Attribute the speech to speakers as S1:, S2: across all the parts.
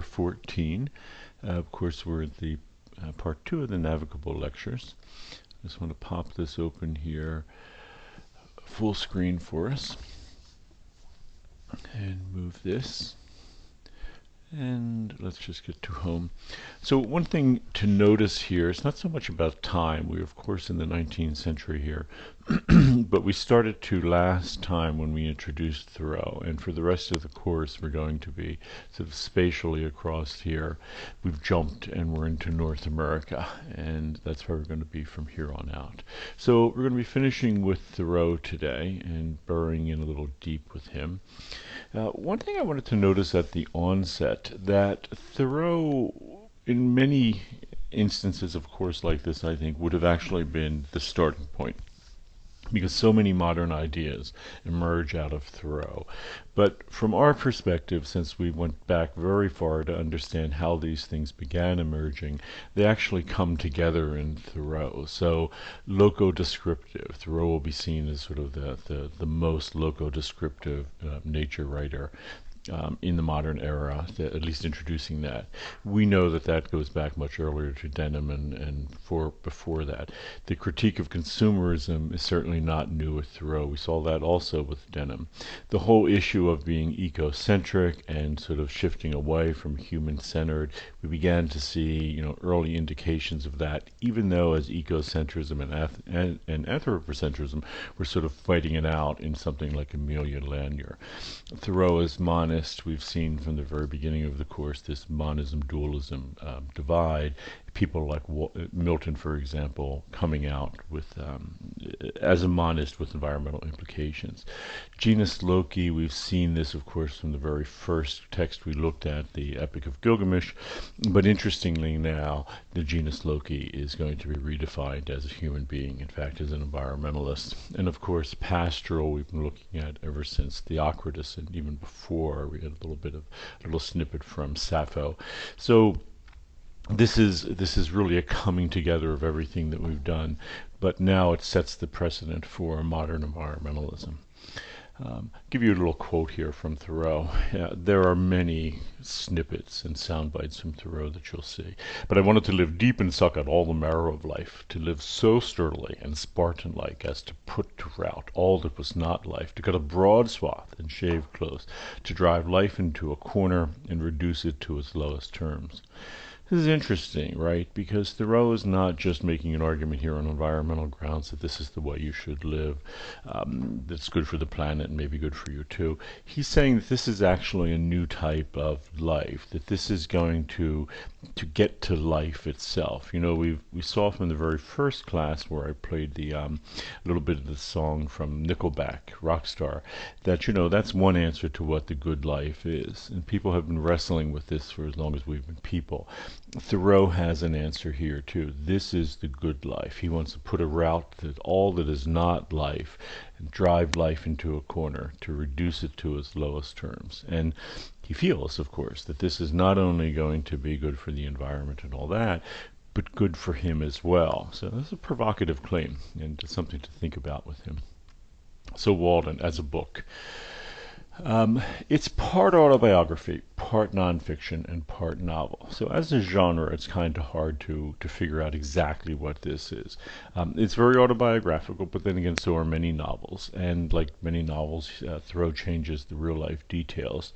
S1: 14. Of course, we're at the part 2 of the navigable lectures. I just want to pop this open here, full screen for us, and move this. And let's just get to home. So one thing to notice here, it's not so much about time. We're of course in the 19th century here, but we started to last time when we introduced Thoreau, and for the rest of the course we're going to be sort of spatially across here. We've jumped and we're into North America, and that's where we're going to be from here on out. So we're going to be finishing with Thoreau today and burrowing in a little deep with him. One thing I wanted to notice at the onset, that Thoreau, in many instances of course like this, I think, would have actually been the starting point, because so many modern ideas emerge out of Thoreau. But from our perspective, since we went back very far to understand how these things began emerging, they actually come together in Thoreau. So loco-descriptive, Thoreau will be seen as sort of the most loco-descriptive nature writer in the modern era, at least introducing that. We know that that goes back much earlier to Denham and before that. The critique of consumerism is certainly not new with Thoreau. We saw that also with Denham. The whole issue of being ecocentric and sort of shifting away from human-centered, we began to see early indications of that, even though as ecocentrism and anthropocentrism were sort of fighting it out in something like Amelia Lanier. Thoreau is monist. We've seen from the very beginning of the course this monism-dualism divide. People like Milton, for example, coming out with as a monist with environmental implications. Genus Loci, we've seen this, of course, from the very first text we looked at, the Epic of Gilgamesh. But interestingly now, the genus Loci is going to be redefined as a human being, in fact, as an environmentalist. And of course, pastoral, we've been looking at ever since Theocritus, and even before, we had a little snippet from Sappho. So this is really a coming together of everything that we've done, but now it sets the precedent for modern environmentalism. Give you a little quote here from Thoreau. There are many snippets and sound bites from Thoreau that you'll see. But I wanted to live deep and suck out all the marrow of life, to live so sturdily and Spartan-like as to put to rout all that was not life, to cut a broad swath and shave close, to drive life into a corner and reduce it to its lowest terms. This is interesting, right? Because Thoreau is not just making an argument here on environmental grounds that this is the way you should live, that's good for the planet and maybe good for you too. He's saying that this is actually a new type of life, that this is going to get to life itself. We saw from the very first class where I played the little bit of the song from Nickelback, Rockstar, that that's one answer to what the good life is. And people have been wrestling with this for as long as we've been people. Thoreau has an answer here too. This is the good life. He wants to put a route that all that is not life and drive life into a corner to reduce it to its lowest terms. And he feels, of course, that this is not only going to be good for the environment and all that, but good for him as well. So that's a provocative claim, and it's something to think about with him. So Walden, as a book. It's part autobiography, part nonfiction, and part novel. So as a genre, it's kind of hard to figure out exactly what this is. It's very autobiographical, but then again, so are many novels. And like many novels, Thoreau changes the real-life details.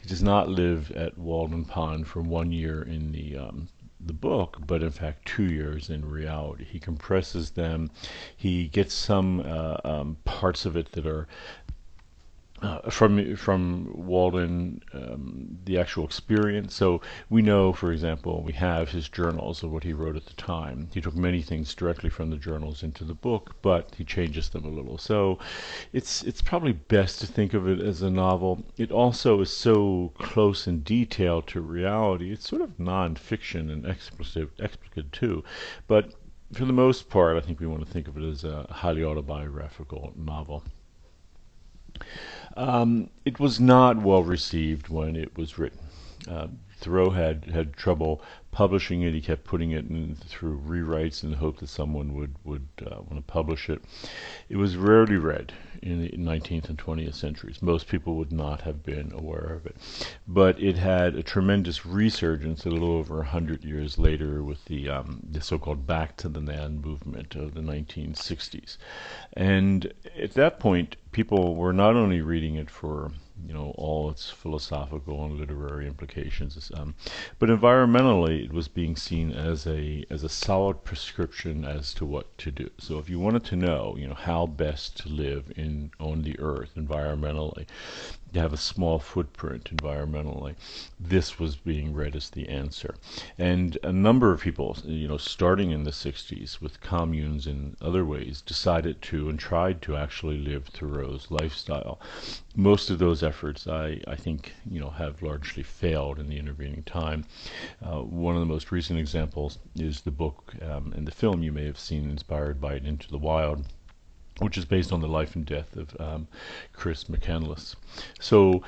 S1: He does not live at Walden Pond for 1 year in the book, but in fact 2 years in reality. He compresses them. He gets some parts of it that are from Walden, the actual experience. So we know, for example, we have his journals of what he wrote at the time. He took many things directly from the journals into the book, but he changes them a little. So it's probably best to think of it as a novel. It also is so close in detail to reality. It's sort of non-fiction and explicit too, but for the most part, I think we want to think of it as a highly autobiographical novel. It was not well received when it was written. Thoreau had trouble publishing it. He kept putting it in through rewrites in the hope that someone would want to publish it. It was rarely read in the 19th and 20th centuries. Most people would not have been aware of it. But it had a tremendous resurgence a little over 100 years later with the so-called Back to the Land movement of the 1960s. And at that point, people were not only reading it for all its philosophical and literary implications, but environmentally it was being seen as a solid prescription as to what to do. So if you wanted to know, how best to live on the earth environmentally, to have a small footprint environmentally, this was being read as the answer. And a number of people, starting in the 60s with communes and other ways, decided to and tried to actually live Thoreau's lifestyle. Most of those efforts, I think, have largely failed in the intervening time. One of the most recent examples is the book and the film you may have seen inspired by it, Into the Wild, which is based on the life and death of Chris McCandless. So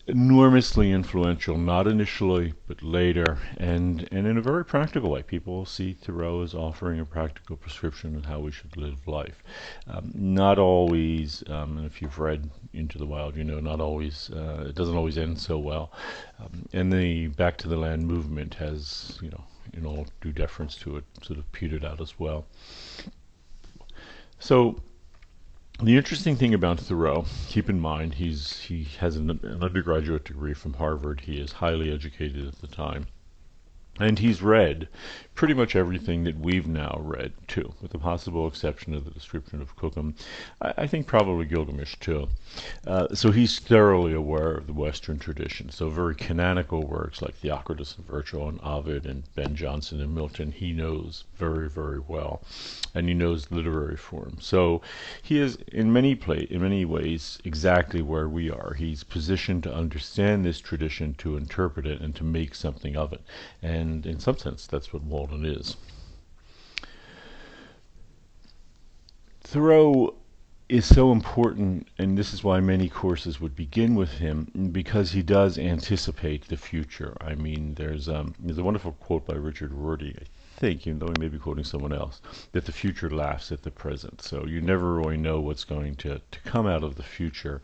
S1: enormously influential, not initially, but later, and in a very practical way. People see Thoreau as offering a practical prescription on how we should live life. Not always, and if you've read Into the Wild, not always, it doesn't always end so well. And the Back to the Land movement has, in all due deference to it, sort of petered out as well. So the interesting thing about Thoreau, keep in mind, he has an undergraduate degree from Harvard. He is highly educated at the time. And he's read pretty much everything that we've now read, too, with the possible exception of the description of Cookham. I think probably Gilgamesh, too. So he's thoroughly aware of the Western tradition. So very canonical works like Theocritus and Virgil and Ovid and Ben Jonson and Milton, he knows very, very well. And he knows literary form. So he is, in many ways, exactly where we are. He's positioned to understand this tradition, to interpret it, and to make something of it. And in some sense, that's what Walden is. Thoreau is so important, and this is why many courses would begin with him, because he does anticipate the future. I mean, there's a wonderful quote by Richard Rorty, I think, even though he may be quoting someone else, that the future laughs at the present. So you never really know what's going to come out of the future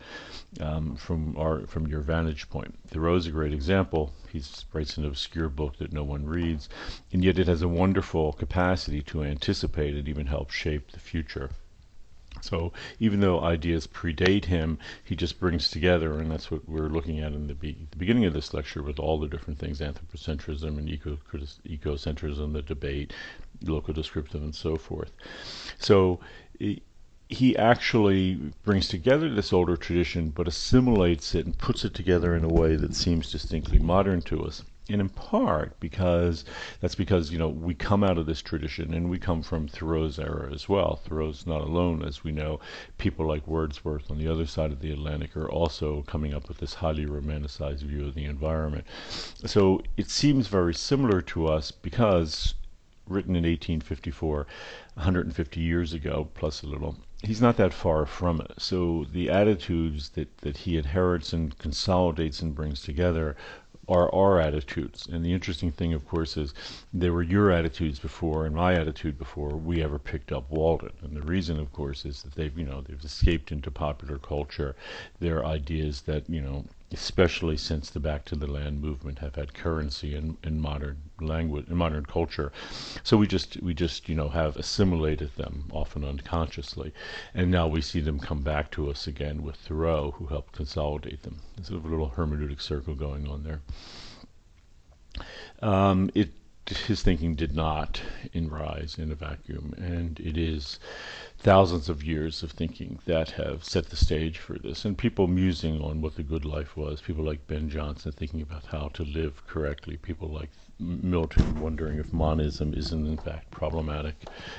S1: from your vantage point. Thoreau's a great example. He writes an obscure book that no one reads, and yet it has a wonderful capacity to anticipate and even help shape the future. So even though ideas predate him, he just brings together, and that's what we're looking at in the beginning of this lecture with all the different things, anthropocentrism and ecocentrism, the debate, loco-descriptive, and so forth. So he actually brings together this older tradition, but assimilates it and puts it together in a way that seems distinctly modern to us. And in part because we come out of this tradition, and we come from Thoreau's era as well. Thoreau's not alone, as we know. People like Wordsworth on the other side of the Atlantic are also coming up with this highly romanticized view of the environment. So it seems very similar to us because, written in 1854, 150 years ago, plus a little, he's not that far from it. So the attitudes that he inherits and consolidates and brings together are our attitudes. And the interesting thing, of course, is they were your attitudes before and my attitude before we ever picked up Walden. And the reason, of course, is that they've escaped into popular culture. They're ideas that, especially since the Back to the Land movement, have had currency in modern language, in modern culture. So we just have assimilated them, often unconsciously, and now we see them come back to us again with Thoreau, who helped consolidate them. There's sort of a little hermeneutic circle going on there. His thinking did not rise in a vacuum, and it is thousands of years of thinking that have set the stage for this, and people musing on what the good life was, people like Ben Jonson thinking about how to live correctly, people like Milton wondering if monism isn't in fact problematic,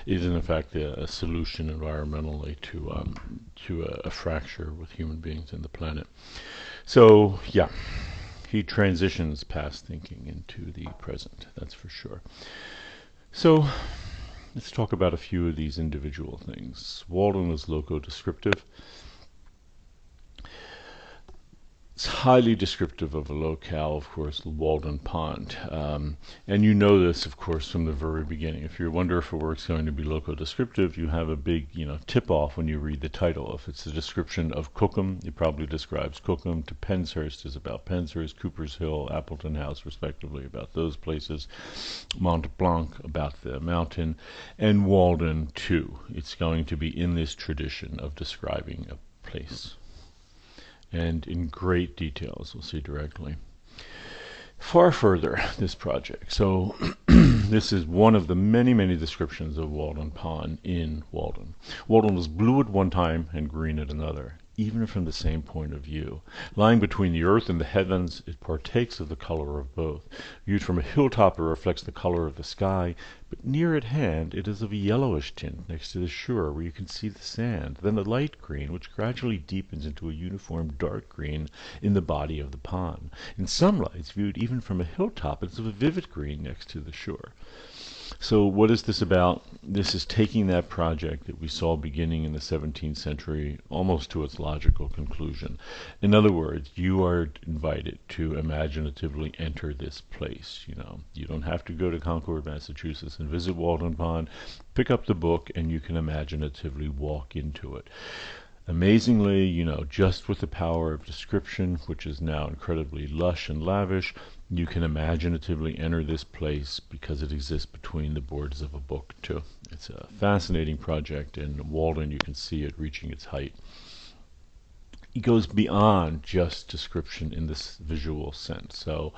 S1: isn't in fact a solution environmentally to a fracture with human beings and the planet. So yeah, he transitions past thinking into the present, that's for sure. So let's talk about a few of these individual things. Walden was loco-descriptive. It's highly descriptive of a locale, of course, the Walden Pond. And you know this, of course, from the very beginning. If you wonder if a work's going to be loco-descriptive, you have a big, tip-off when you read the title. If it's a description of Cookham, it probably describes Cookham. To Penshurst is about Penshurst, Cooper's Hill, Appleton House, respectively, about those places. Mont Blanc, about the mountain. And Walden, too. It's going to be in this tradition of describing a place. And in great detail, as we'll see directly. Far further, this project. So this is one of the many, many descriptions of Walden Pond in Walden. Walden was blue at one time and green at another, even from the same point of view. Lying between the earth and the heavens, it partakes of the color of both. Viewed from a hilltop, it reflects the color of the sky, but near at hand it is of a yellowish tint next to the shore where you can see the sand, then a light green which gradually deepens into a uniform dark green in the body of the pond. In some lights, viewed even from a hilltop, it is of a vivid green next to the shore. So what is this about? This is taking that project that we saw beginning in the 17th century almost to its logical conclusion. In other words, you are invited to imaginatively enter this place. You don't have to go to Concord, Massachusetts and visit Walden Pond. Pick up the book and you can imaginatively walk into it. Amazingly, just with the power of description, which is now incredibly lush and lavish, you can imaginatively enter this place because it exists between the boards of a book, too. It's a fascinating project, and Walden, you can see it reaching its height. It goes beyond just description in this visual sense. So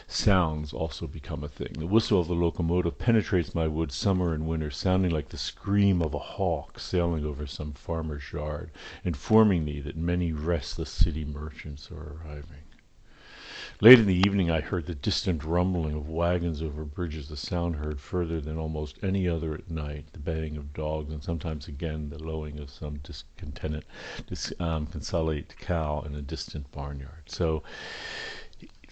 S1: sounds also become a thing. The whistle of the locomotive penetrates my woods summer and winter, sounding like the scream of a hawk sailing over some farmer's yard, informing me that many restless city merchants are arriving. Late in the evening I heard the distant rumbling of wagons over bridges, a sound heard further than almost any other at night, the baying of dogs, and sometimes again the lowing of some disconsolate cow in a distant barnyard. So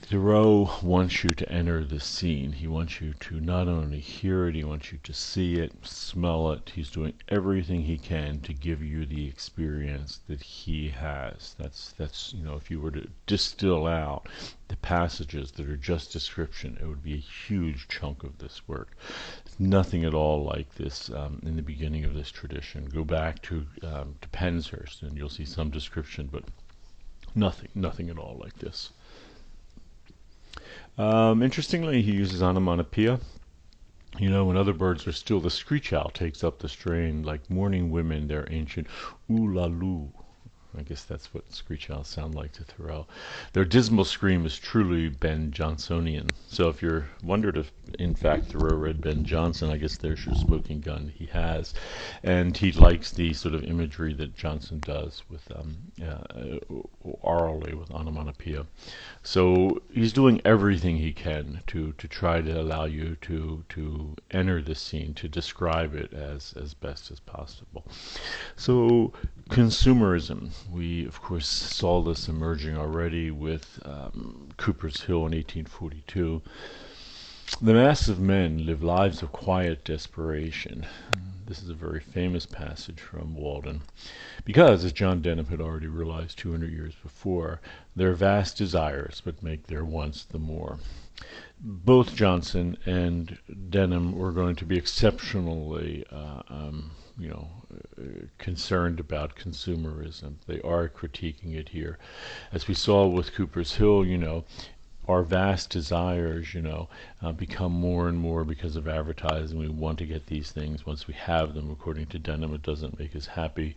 S1: Thoreau wants you to enter the scene. He wants you to not only hear it, he wants you to see it, smell it. He's doing everything he can to give you the experience that he has. That's if you were to distill out the passages that are just description, it would be a huge chunk of this work. It's nothing at all like this in the beginning of this tradition. Go back to Penshurst and you'll see some description, but nothing at all like this. Interestingly, he uses onomatopoeia. When other birds are still, the screech owl takes up the strain like mourning women, their ancient ooh-la-loo. I guess that's what screech owls sound like to Thoreau. Their dismal scream is truly Ben Johnsonian. So if you're wondered if, in fact, Thoreau read Ben Jonson, I guess there's your smoking gun. He has. And he likes the sort of imagery that Jonson does with orally, with onomatopoeia. So he's doing everything he can to try to allow you to enter the scene, to describe it as best as possible. So consumerism. We, of course, saw this emerging already with Cooper's Hill in 1842. The mass of men live lives of quiet desperation. This is a very famous passage from Walden. Because, as John Denham had already realized 200 years before, their vast desires but make their wants the more. Both Johnson and Denham were going to be exceptionally concerned about consumerism. They are critiquing it here. As we saw with Cooper's Hill, our vast desires, become more and more because of advertising. We want to get these things. Once we have them, according to Denham, it doesn't make us happy.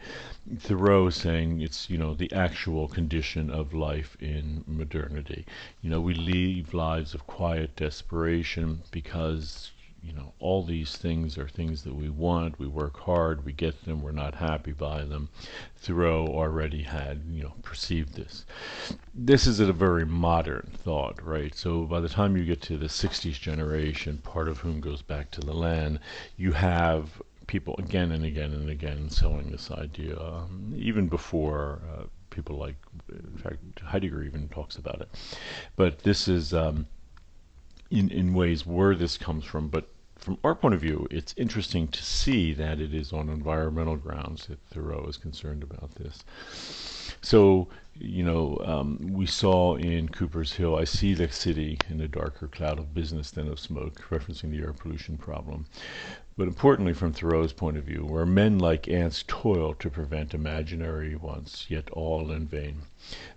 S1: Thoreau is saying it's, the actual condition of life in modernity. We live lives of quiet desperation because, all these things are things that we want. We work hard, we get them, we're not happy by them. Thoreau already had, perceived this. This is a very modern thought, right? So by the time you get to the 60s generation, part of whom goes back to the land, you have people again and again and again selling this idea, even before people like, in fact, Heidegger even talks about it. But this is in ways where this comes from, but from our point of view, it's interesting to see that it is on environmental grounds that Thoreau is concerned about this. So, we saw in Cooper's Hill, I see the city in a darker cloud of business than of smoke, referencing the air pollution problem. But importantly, from Thoreau's point of view, where men like ants toil to prevent imaginary wants, yet all in vain.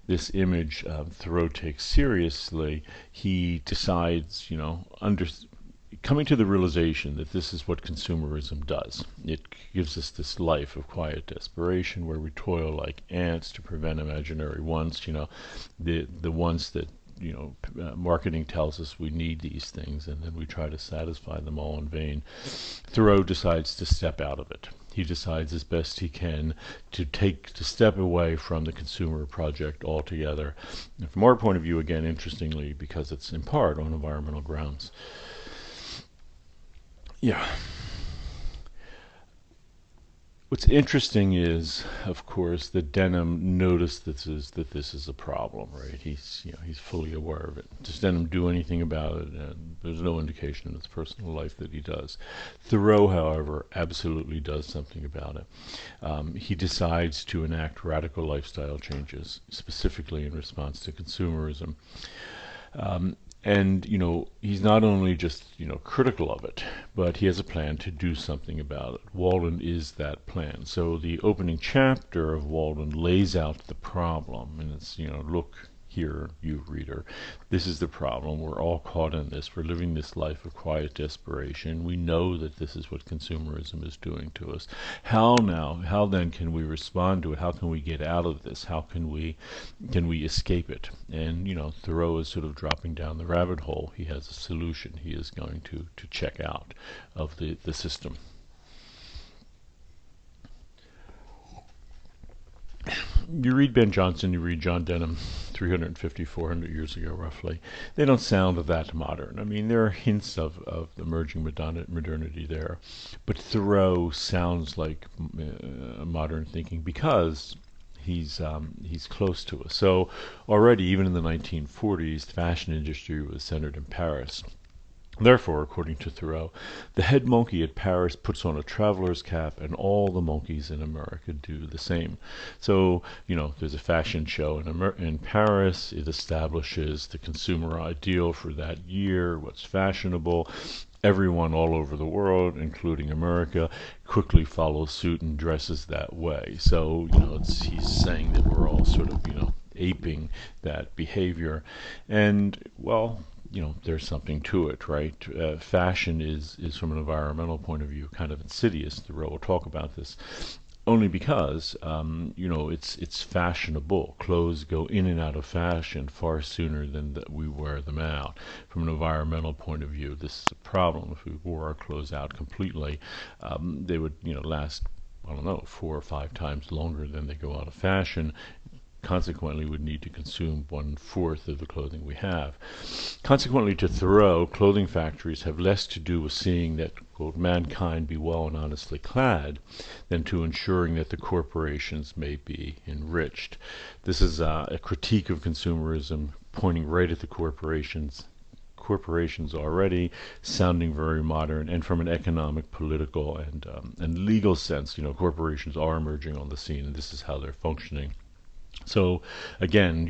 S1: This image Thoreau takes seriously. He decides, coming to the realization that this is what consumerism does. It gives us this life of quiet desperation where we toil like ants to prevent imaginary wants, the ones that marketing tells us we need these things, and then we try to satisfy them all in vain. Thoreau decides to step out of it. He decides as best he can to step away from the consumer project altogether. And from our point of view, again, interestingly, because it's in part on environmental grounds. Yeah. What's interesting is, of course, that Denham noticed that this is a problem, right? He's fully aware of it. Does Denham do anything about it? There's no indication in his personal life that he does. Thoreau, however, absolutely does something about it. He decides to enact radical lifestyle changes, specifically in response to consumerism. And he's not only just critical of it, but he has a plan to do something about it. Walden is that plan. So the opening chapter of Walden lays out the problem, and it's look here, you reader, this is the problem. We're all caught in this. We're living this life of quiet desperation. We know that this is what consumerism is doing to us. How then can we respond to it? How can we get out of this? How can we escape it? And Thoreau is sort of dropping down the rabbit hole. He has a solution. He is going to check out of the system. You read Ben Jonson, you read John Denham 350, 400 years ago roughly. They don't sound that modern. I mean, there are hints of emerging modernity there. But Thoreau sounds like modern thinking because he's close to us. So already, even in the 1940s, the fashion industry was centered in Paris. Therefore, according to Thoreau, the head monkey at Paris puts on a traveler's cap, and all the monkeys in America do the same. So, there's a fashion show in Paris. It establishes the consumer ideal for that year, what's fashionable. Everyone all over the world, including America, quickly follows suit and dresses that way. So, he's saying that we're all sort of, aping that behavior. And, well, there's something to it, right? Fashion is from an environmental point of view kind of insidious. Thoreau will talk about this. Only because, it's fashionable. Clothes go in and out of fashion far sooner than that we wear them out. From an environmental point of view, this is a problem. If we wore our clothes out completely, they would, last, 4 or 5 times longer than they go out of fashion. Consequently, would need to consume 1/4 of the clothing we have. Consequently, to Thoreau, clothing factories have less to do with seeing that, quote, mankind be well and honestly clad than to ensuring that the corporations may be enriched. This is a critique of consumerism pointing right at the corporations already, sounding very modern, and from an economic, political, and legal sense, corporations are emerging on the scene, and this is how they're functioning. So again,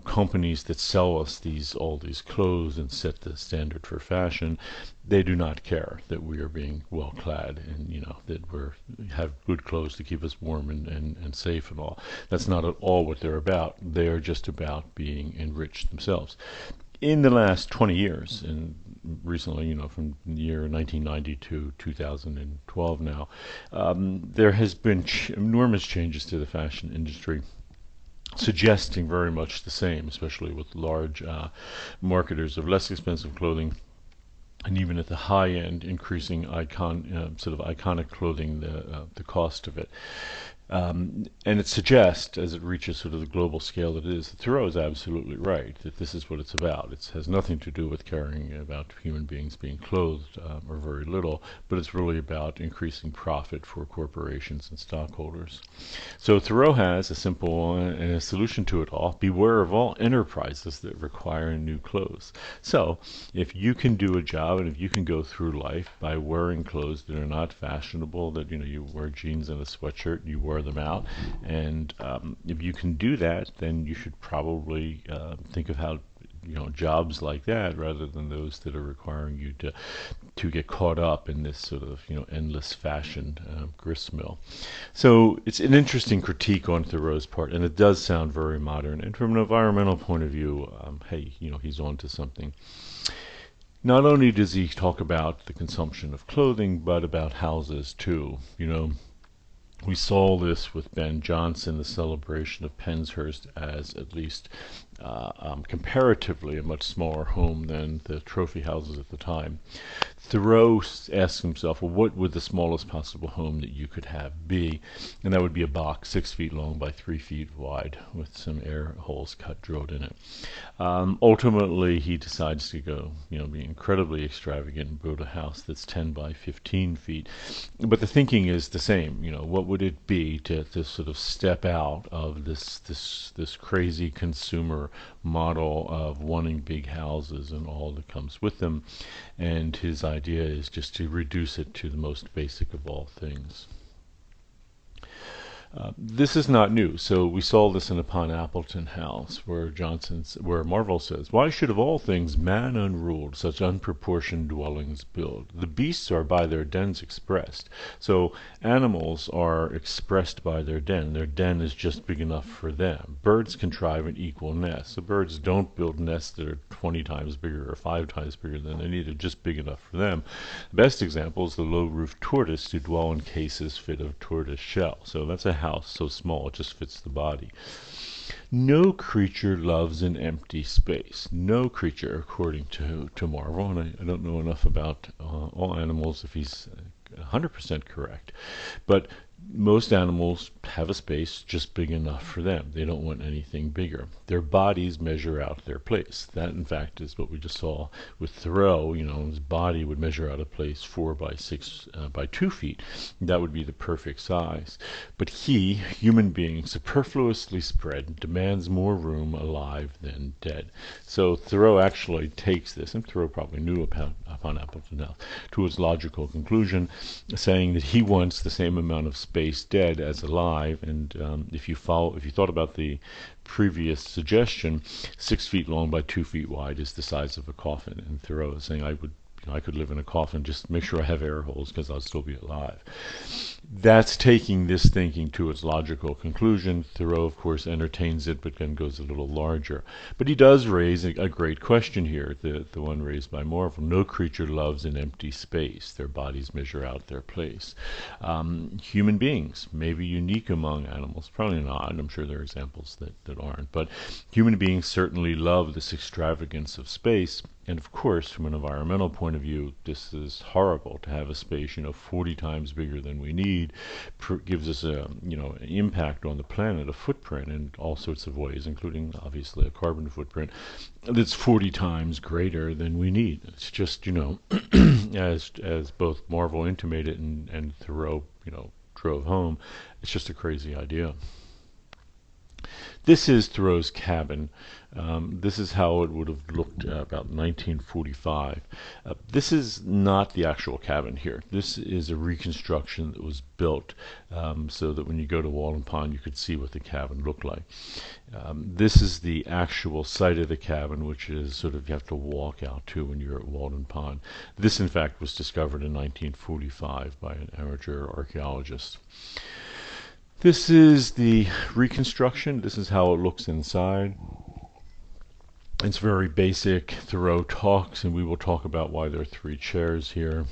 S1: companies that sell us all these clothes and set the standard for fashion, they do not care that we are being well clad and that we have good clothes to keep us warm and safe and all. That's not at all what they're about. They are just about being enriched themselves. In the last 20 years, and recently, from the year 1990 to 2012 now, there has been enormous changes to the fashion industry, suggesting very much the same, especially with large marketers of less expensive clothing, and even at the high end, increasing sort of iconic clothing, the cost of it. And it suggests, as it reaches sort of the global scale that it is, that Thoreau is absolutely right, that this is what it's about. It has nothing to do with caring about human beings being clothed, or very little, but it's really about increasing profit for corporations and stockholders. So Thoreau has a simple solution to it all. Beware of all enterprises that require new clothes. So if you can do a job and if you can go through life by wearing clothes that are not fashionable, that you wear jeans and a sweatshirt, you wear them out, and if you can do that, then you should probably think of how jobs like that rather than those that are requiring you to get caught up in this sort of endless fashion gristmill. So it's an interesting critique on Thoreau's part, and it does sound very modern. And from an environmental point of view, hey, he's on to something. Not only does he talk about the consumption of clothing, but about houses too. We saw this with Ben Jonson, the celebration of Penshurst as at least comparatively a much smaller home than the trophy houses at the time. Thoreau asks himself, well, what would the smallest possible home that you could have be? And that would be a box 6 feet long by 3 feet wide with some air holes drilled in it. Ultimately, he decides to go, be incredibly extravagant and build a house that's 10 by 15 feet. But the thinking is the same. What would it be to sort of step out of this crazy consumer model of wanting big houses and all that comes with them? And his idea is just to reduce it to the most basic of all things. This is not new. So we saw this in Upon Appleton House, where Marvell says, "Why should of all things man unruled such unproportioned dwellings build? The beasts are by their dens expressed." So animals are expressed by their den. Their den is just big enough for them. Birds contrive an equal nest. So birds don't build nests that are 20 times bigger or 5 times bigger than they need. They're just big enough for them. The best example is the low-roofed tortoise who dwell in cases fit of tortoise shell. So that's a house so small it just fits the body. No creature loves an empty space. No creature, according to Marvell, and I don't know enough about all animals if he's 100% correct, but most animals have a space just big enough for them. They don't want anything bigger. Their bodies measure out their place. That, in fact, is what we just saw with Thoreau. His body would measure out a place 4 by 6 by 2 feet. That would be the perfect size. But human being, superfluously spread, demands more room alive than dead. So Thoreau actually takes this, and Thoreau probably knew upon Appleton House, to its logical conclusion, saying that he wants the same amount of space dead as alive. And if you thought about the previous suggestion, 6 feet long by 2 feet wide is the size of a coffin. And Thoreau is saying, I could live in a coffin, just make sure I have air holes because I'll still be alive. That's taking this thinking to its logical conclusion. Thoreau, of course, entertains it, but then goes a little larger. But he does raise a great question here, the one raised by Marvell. No creature loves an empty space. Their bodies measure out their place. Human beings, maybe unique among animals, probably not. I'm sure there are examples that aren't. But human beings certainly love this extravagance of space. And of course, from an environmental point of view, this is horrible to have a space, 40 times bigger than we need. Gives us an impact on the planet, a footprint in all sorts of ways, including obviously a carbon footprint that's 40 times greater than we need. It's just, as both Marvell intimated and Thoreau, drove home, it's just a crazy idea. This is Thoreau's cabin. This is how it would have looked about 1945. This is not the actual cabin here. This is a reconstruction that was built so that when you go to Walden Pond, you could see what the cabin looked like. This is the actual site of the cabin, which is sort of you have to walk out to when you're at Walden Pond. This, in fact, was discovered in 1945 by an amateur archaeologist. This is the reconstruction. This is how it looks inside. It's very basic. Thoreau talks, and we will talk about why there are 3 chairs here.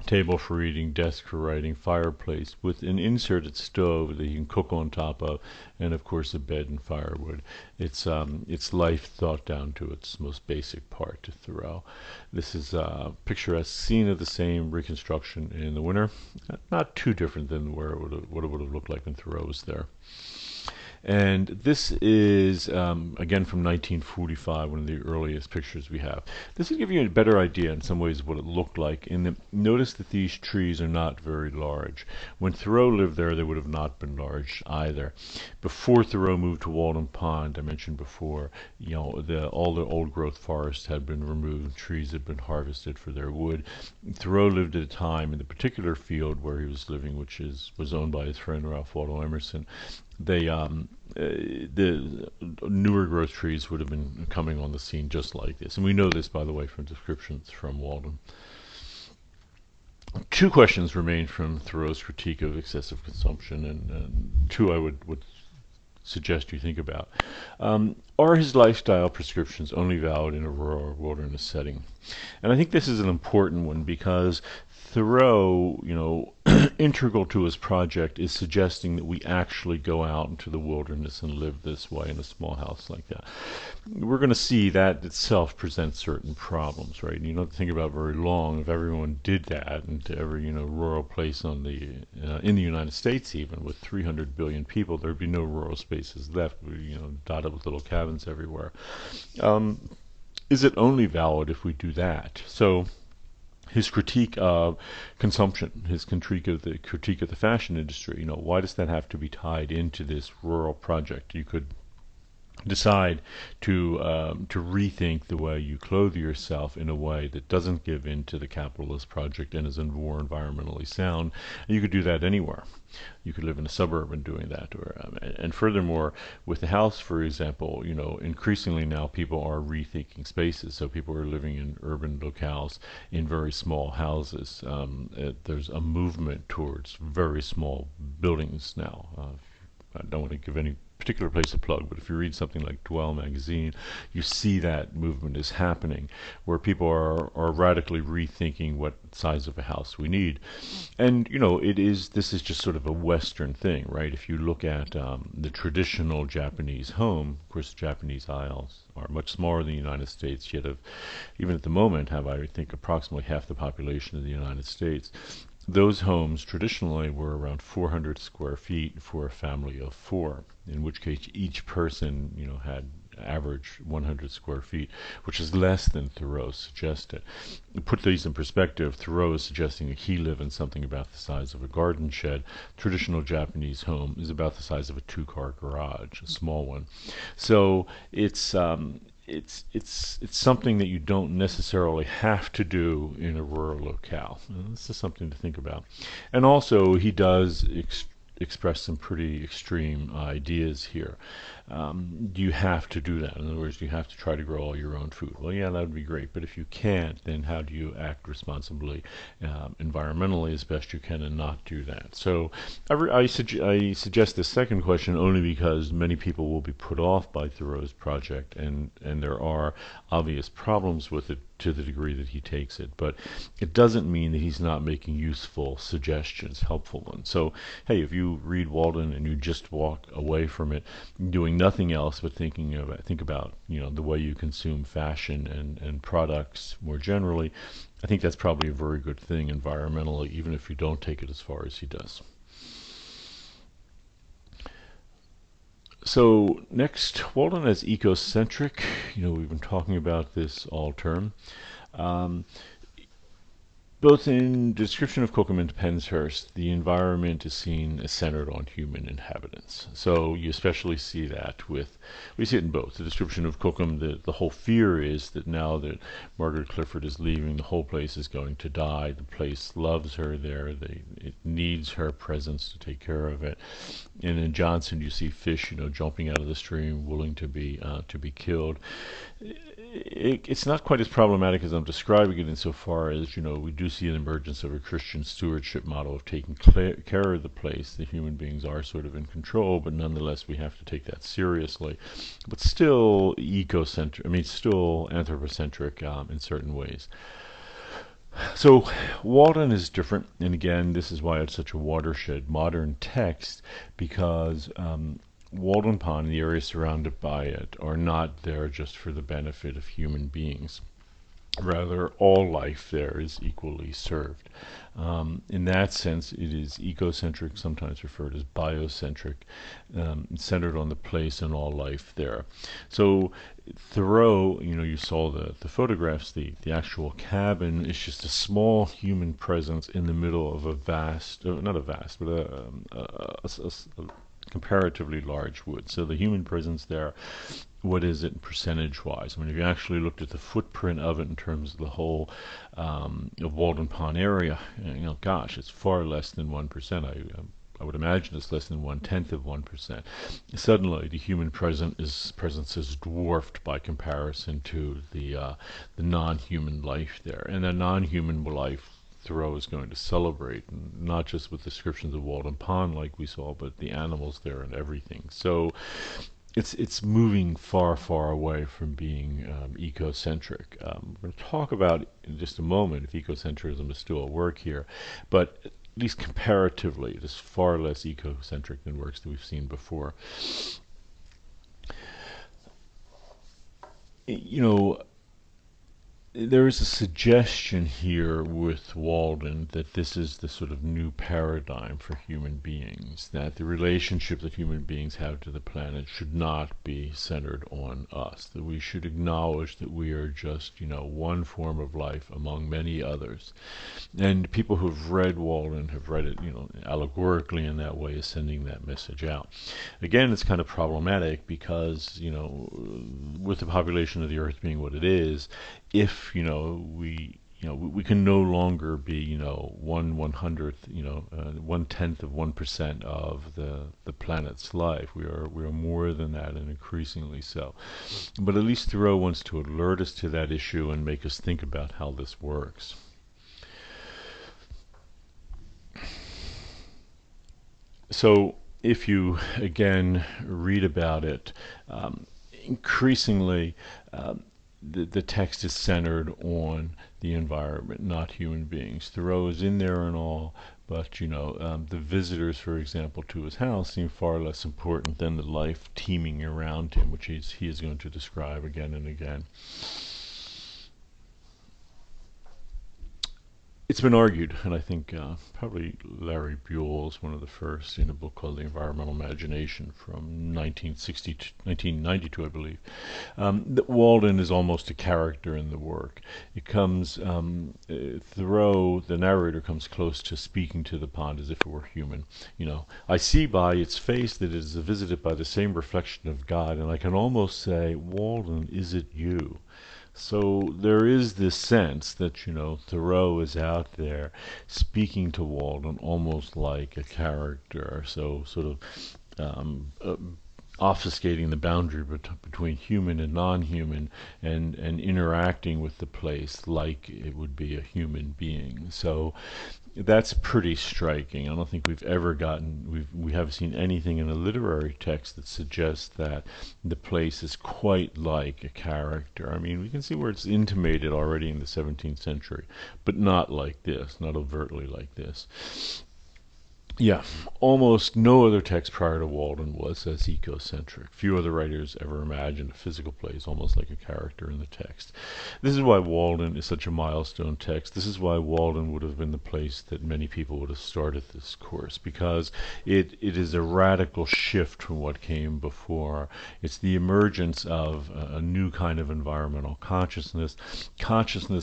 S1: table for eating, desk for writing, fireplace with an inserted stove that you can cook on top of, and of course a bed and firewood. It's life thought down to its most basic part to Thoreau. This is a picturesque scene of the same reconstruction in the winter. Not too different than what it would have looked like when Thoreau was there. And this is, again, from 1945, one of the earliest pictures we have. This will give you a better idea in some ways of what it looked like. Notice that these trees are not very large. When Thoreau lived there, they would have not been large either. Before Thoreau moved to Walden Pond, I mentioned before, all the old growth forests had been removed, trees had been harvested for their wood. Thoreau lived at a time in the particular field where he was living, which was owned by his friend Ralph Waldo Emerson. The newer growth trees would have been coming on the scene just like this. And we know this, by the way, from descriptions from Walden. Two questions remain from Thoreau's critique of excessive consumption, and two I would suggest you think about. Are his lifestyle prescriptions only valid in a rural wilderness setting? And I think this is an important one because Thoreau, integral to his project is suggesting that we actually go out into the wilderness and live this way in a small house like that. We're going to see that itself presents certain problems, right? And you don't have to think about very long. If everyone did that into every rural place in the United States, even with 300 billion people, there'd be no rural spaces left, dotted with little cabins everywhere. Is it only valid if we do that? So his critique of consumption, his critique of the fashion industry, why does that have to be tied into this rural project? You could decide to rethink the way you clothe yourself in a way that doesn't give in to the capitalist project and is more environmentally sound. And you could do that anywhere. You could live in a suburb and doing that, and furthermore, with the house, for example, increasingly now people are rethinking spaces. So people are living in urban locales in very small houses. There's a movement towards very small buildings now. I don't want to give any particular place to plug, but if you read something like Dwell magazine, you see that movement is happening, where people are radically rethinking what size of a house we need. And this is just sort of a Western thing, right? If you look at the traditional Japanese home, of course, Japanese isles are much smaller than the United States, yet even at the moment have, I think, approximately half the population of the United States. Those homes traditionally were around 400 square feet for a family of four, in which case each person, had average 100 square feet, which is less than Thoreau suggested. To put these in perspective, Thoreau is suggesting that he live in something about the size of a garden shed. Traditional Japanese home is about the size of a two-car garage, a small one. So it's something that you don't necessarily have to do in a rural locale. And this is something to think about. And also, he does express some pretty extreme ideas here. Do you have to do that? In other words, do you have to try to grow all your own food? Well, yeah, that would be great. But if you can't, then how do you act responsibly, environmentally as best you can, and not do that? So I suggest this second question only because many people will be put off by Thoreau's project, and there are obvious problems with it to the degree that he takes it. But it doesn't mean that he's not making useful suggestions, helpful ones. So, hey, if you read Walden and you just walk away from it doing nothing else but think about the way you consume fashion and products more generally, I think that's probably a very good thing environmentally, even if you don't take it as far as he does. So next, Walden as ecocentric. We've been talking about this all term. Both in description of Cookham and Penshurst, the environment is seen as centered on human inhabitants. So you especially see that we see it in both. The description of Cookham, the whole fear is that now that Margaret Clifford is leaving, the whole place is going to die. The place loves her there. It needs her presence to take care of it. And in Johnson, you see fish, jumping out of the stream, willing to be killed. It's not quite as problematic as I'm describing it insofar as, we do see an emergence of a Christian stewardship model of taking care of the place. The human beings are sort of in control, but nonetheless we have to take that seriously. But still still anthropocentric in certain ways. So Walden is different, and again, this is why it's such a watershed modern text, because Walden Pond and the areas surrounded by it are not there just for the benefit of human beings. Rather, all life there is equally served. In that sense, it is ecocentric, sometimes referred as biocentric, centered on the place and all life there. So Thoreau, you saw the photographs, the actual cabin is just a small human presence in the middle of a vast, not a vast, but a comparatively large wood. So the human presence there, what is it percentage wise? I mean, if you actually looked at the footprint of it in terms of the whole of Walden Pond area, gosh, it's far less than 1%. I would imagine it's less than 1/10 of 1%. Suddenly, the human presence is dwarfed by comparison to the non-human life there, and the non-human life Thoreau is going to celebrate, not just with descriptions of Walden Pond like we saw, but the animals there and everything. So it's moving far, far away from being ecocentric. We're going to talk about in just a moment if ecocentrism is still at work here, but at least comparatively, it is far less ecocentric than works that we've seen before. You know, there is a suggestion here with Walden that this is the sort of new paradigm for human beings, that the relationship that human beings have to the planet should not be centered on us, that we should acknowledge that we are just, one form of life among many others. And people who've read Walden have read it, allegorically in that way, is sending that message out. Again, it's kind of problematic because, with the population of the Earth being what it is, if we can no longer be 1/100th 1/10 of 1% of the planet's life. We are more than that, and increasingly so. But at least Thoreau wants to alert us to that issue and make us think about how this works. So if you again read about it, increasingly the text is centered on the environment, not human beings. Thoreau is in there and all, but the visitors, for example, to his house seem far less important than the life teeming around him, which he is going to describe again and again. It's been argued, and I think probably Larry Buell's one of the first in a book called The Environmental Imagination from 1992, I believe, that Walden is almost a character in the work. It comes, Thoreau, the narrator, comes close to speaking to the pond as if it were human. I see by its face that it is visited by the same reflection of God, and I can almost say, Walden, is it you? So there is this sense that, Thoreau is out there speaking to Walden almost like a character, so sort of obfuscating the boundary between human and non-human, and interacting with the place like it would be a human being. So that's pretty striking. I don't think we've ever we haven't seen anything in a literary text that suggests that the place is quite like a character. I mean, we can see where it's intimated already in the 17th century, but not like this, not overtly like this. Yeah, almost no other text prior to Walden was as ecocentric. Few other writers ever imagined a physical place almost like a character in the text. This is why Walden is such a milestone text. This is why Walden would have been the place that many people would have started this course, because it is a radical shift from what came before. It's the emergence of a new kind of environmental consciousness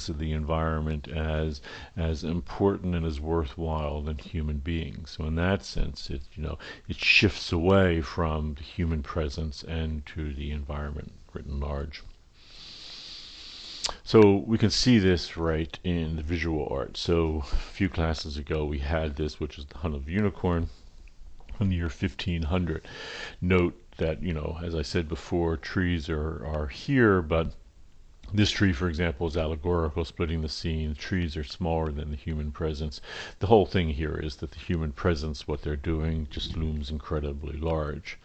S1: of the environment as important and as worthwhile than human beings. So in that sense, it shifts away from the human presence and to the environment written large. So we can see this right in the visual art. So a few classes ago we had this, which is the Hunt of the Unicorn in the year 1500. Note that, as I said before, trees are here, but this tree, for example, is allegorical, splitting the scene. The trees are smaller than the human presence. The whole thing here is that the human presence, what they're doing, just looms incredibly large.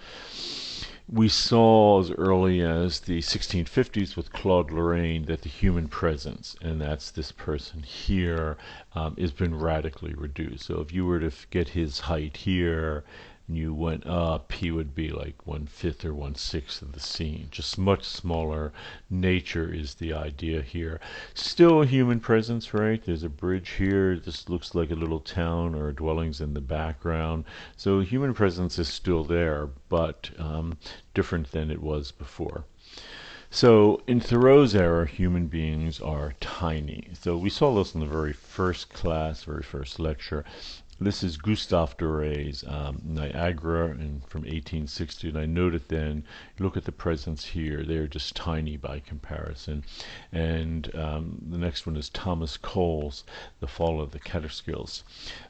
S1: We saw as early as the 1650s with Claude Lorraine that the human presence, and that's this person here, has been radically reduced. So if you were to get his height here, and you went up, he would be like 1/5 or 1/6 of the scene, just much smaller. Nature is the idea here. Still a human presence, right? There's a bridge here. This looks like a little town or dwellings in the background. So human presence is still there, but different than it was before. So in Thoreau's era, human beings are tiny. So we saw this in the very first class, very first lecture. This is Gustave Doré's Niagara from 1860, and I noted then, look at the presence here, they're just tiny by comparison. And the next one is Thomas Cole's The Fall of the Catterskills.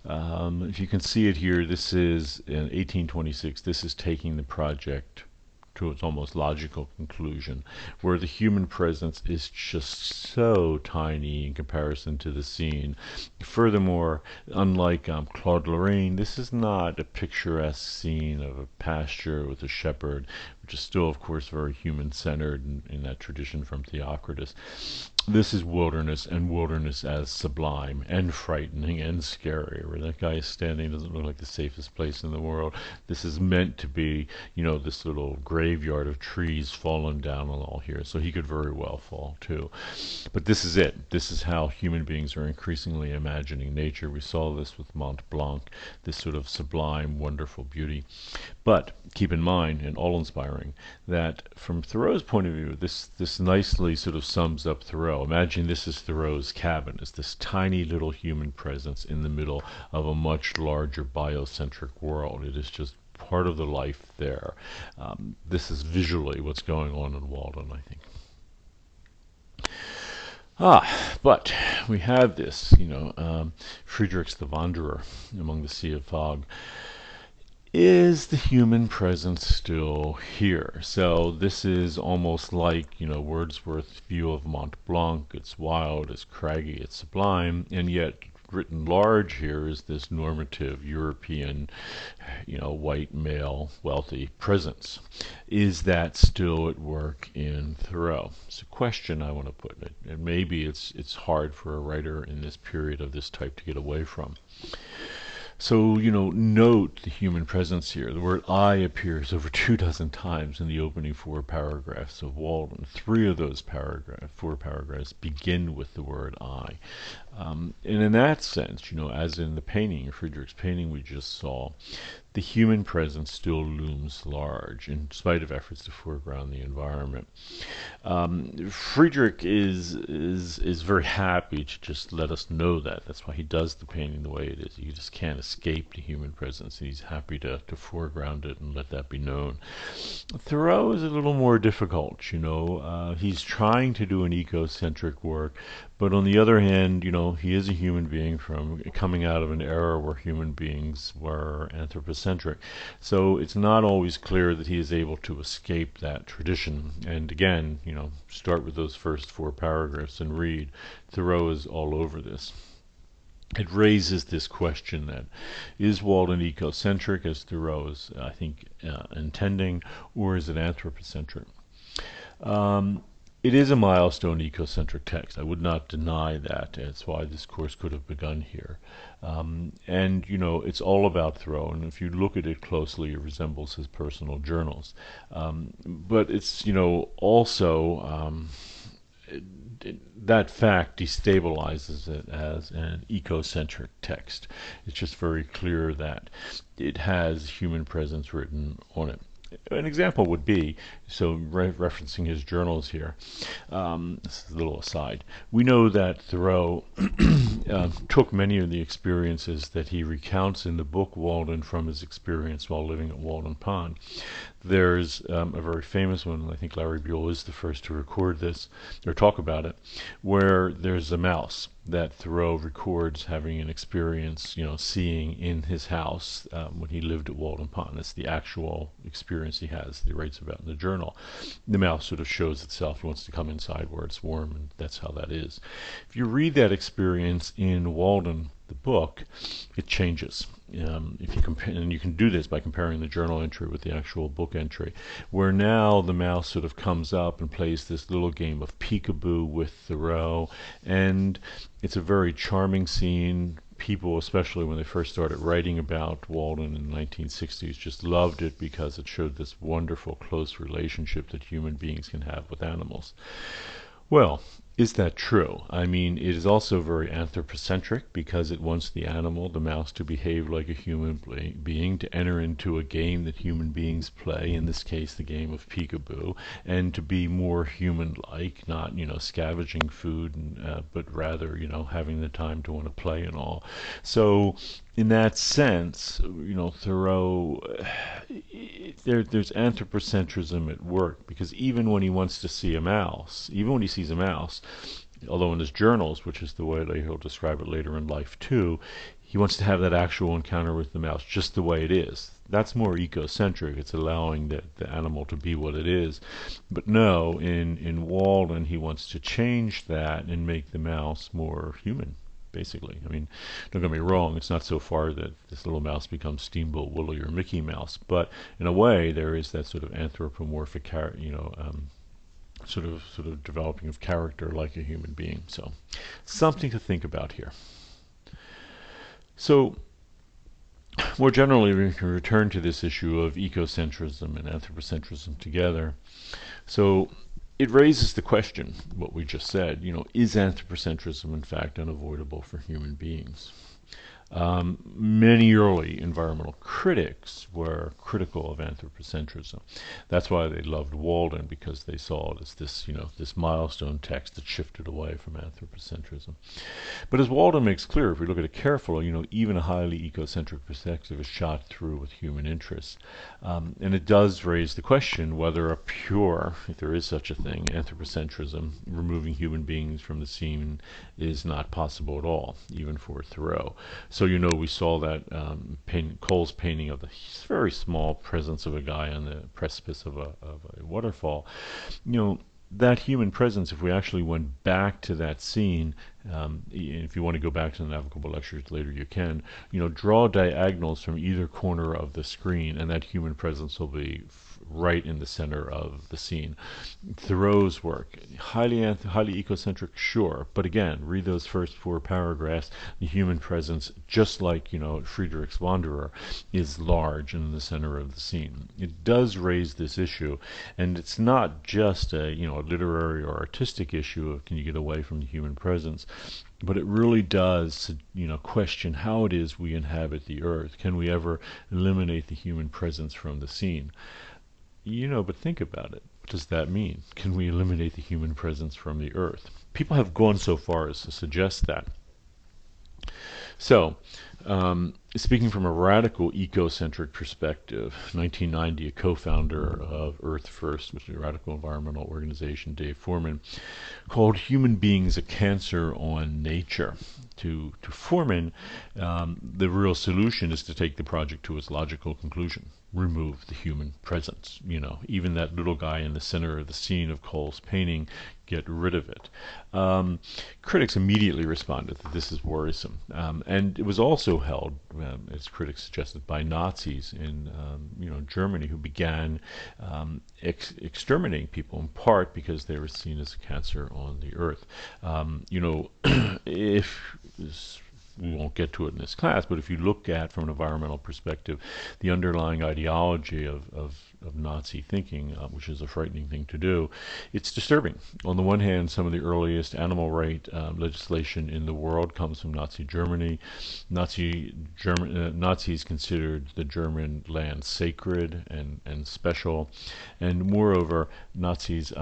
S1: If you can see it here, this is in 1826, this is taking the project to its almost logical conclusion, where the human presence is just so tiny in comparison to the scene. Furthermore, unlike Claude Lorraine, this is not a picturesque scene of a pasture with a shepherd, which is still, of course, very human-centered in that tradition from Theocritus. This is wilderness, and wilderness as sublime and frightening and scary. Where that guy is standing doesn't look like the safest place in the world. This is meant to be, this little graveyard of trees fallen down on all here. So he could very well fall too. But this is it. This is how human beings are increasingly imagining nature. We saw this with Mont Blanc, this sort of sublime, wonderful beauty. But keep in mind, and all-inspiring, that from Thoreau's point of view, this nicely sort of sums up Thoreau. Imagine this is Thoreau's cabin. It's this tiny little human presence in the middle of a much larger biocentric world. It is just part of the life there. This is visually what's going on in Walden, I think. But we have this, Friedrich's the Wanderer among the sea of fog. Is the human presence still here? So this is almost like, Wordsworth's view of Mont Blanc. It's wild, it's craggy, it's sublime, and yet written large here is this normative European, white male, wealthy presence. Is that still at work in Thoreau? It's a question I want to put in it, and maybe it's hard for a writer in this period of this type to get away from. So, note the human presence here. The word I appears over 24 times in the opening 4 paragraphs of Walden. 3 of those 4 paragraphs begin with the word I. And in that sense, as in the painting, Friedrich's painting we just saw, the human presence still looms large in spite of efforts to foreground the environment. Friedrich is very happy to just let us know that. That's why he does the painting the way it is. You just can't escape the human presence. He's happy to foreground it and let that be known. Thoreau is a little more difficult. He's trying to do an ecocentric work, but on the other hand, he is a human being coming out of an era where human beings were anthropocentric. So it's not always clear that he is able to escape that tradition. And again, start with those first 4 paragraphs and read. Thoreau is all over this. It raises this question that is Walden ecocentric, as Thoreau is, I think, intending, or is it anthropocentric? It is a milestone ecocentric text. I would not deny that. That's why this course could have begun here. And, it's all about Thoreau, and if you look at it closely, it resembles his personal journals. But it's, also that fact destabilizes it as an ecocentric text. It's just very clear that it has human presence written on it. An example would be, referencing his journals here, this is a little aside, we know that Thoreau took many of the experiences that he recounts in the book Walden from his experience while living at Walden Pond. There's a very famous one, I think Larry Buell is the first to record this, or talk about it, where there's a mouse that Thoreau records having an experience, seeing in his house when he lived at Walden Pond. That's the actual experience he has that he writes about in the journal. The mouse sort of shows itself, it wants to come inside where it's warm, and that's how that is. If you read that experience in Walden, the book, it changes. if you compare, and you can do this by comparing the journal entry with the actual book entry, where now the mouse sort of comes up and plays this little game of peekaboo with Thoreau, and it's a very charming scene. People, especially when they first started writing about Walden in the 1960s, just loved it because it showed this wonderful close relationship that human beings can have with animals. Well, is that true? I mean, it is also very anthropocentric because it wants the animal, the mouse, to behave like a human being, to enter into a game that human beings play, in this case the game of peekaboo, and to be more human-like, not, scavenging food, but rather, having the time to want to play and all. So in that sense, Thoreau, there's anthropocentrism at work, because even when he wants to see a mouse, even when he sees a mouse, although in his journals, which is the way that he'll describe it later in life too, he wants to have that actual encounter with the mouse just the way it is. That's more ecocentric. It's allowing the animal to be what it is. But no, in Walden, he wants to change that and make the mouse more human, basically. I mean, don't get me wrong, it's not so far that this little mouse becomes Steamboat Willie or Mickey Mouse, but in a way there is that sort of anthropomorphic sort of developing of character like a human being. So something to think about here. So more generally, we can return to this issue of ecocentrism and anthropocentrism together. So it raises the question, what we just said, is anthropocentrism in fact unavoidable for human beings? Many early environmental critics were critical of anthropocentrism. That's why they loved Walden, because they saw it as this, this milestone text that shifted away from anthropocentrism. But as Walden makes clear, if we look at it carefully, even a highly ecocentric perspective is shot through with human interests. And it does raise the question whether a pure, if there is such a thing, anthropocentrism, removing human beings from the scene, is not possible at all, even for Thoreau. So, we saw that Cole's painting of the very small presence of a guy on the precipice of a waterfall. That human presence, if we actually went back to that scene, if you want to go back to the Navigable Lectures later, you can, draw diagonals from either corner of the screen, and that human presence will be right in the center of the scene. Thoreau's work, highly ecocentric, sure, but again, read those first 4 paragraphs. The human presence, just like Friedrich's Wanderer, is large and in the center of the scene. It does raise this issue, and it's not just a literary or artistic issue of can you get away from the human presence, but it really does question how it is we inhabit the earth. Can we ever eliminate the human presence from the scene? But think about it. What does that mean? Can we eliminate the human presence from the earth? People have gone so far as to suggest that. So, speaking from a radical ecocentric perspective, 1990, a co-founder of Earth First, which is a radical environmental organization, Dave Foreman, called human beings a cancer on nature. To Foreman, the real solution is to take the project to its logical conclusion. Remove the human presence. Even that little guy in the center of the scene of Cole's painting, get rid of it. Critics immediately responded that this is worrisome. And it was also held, as critics suggested, by Nazis in Germany, who began exterminating people in part because they were seen as a cancer on the earth. If we won't get to it in this class, but if you look at, from an environmental perspective, the underlying ideology of Nazi thinking, which is a frightening thing to do, it's disturbing. On the one hand, some of the earliest animal right legislation in the world comes from Nazi Germany. Nazis considered the German land sacred and special, and moreover, Nazis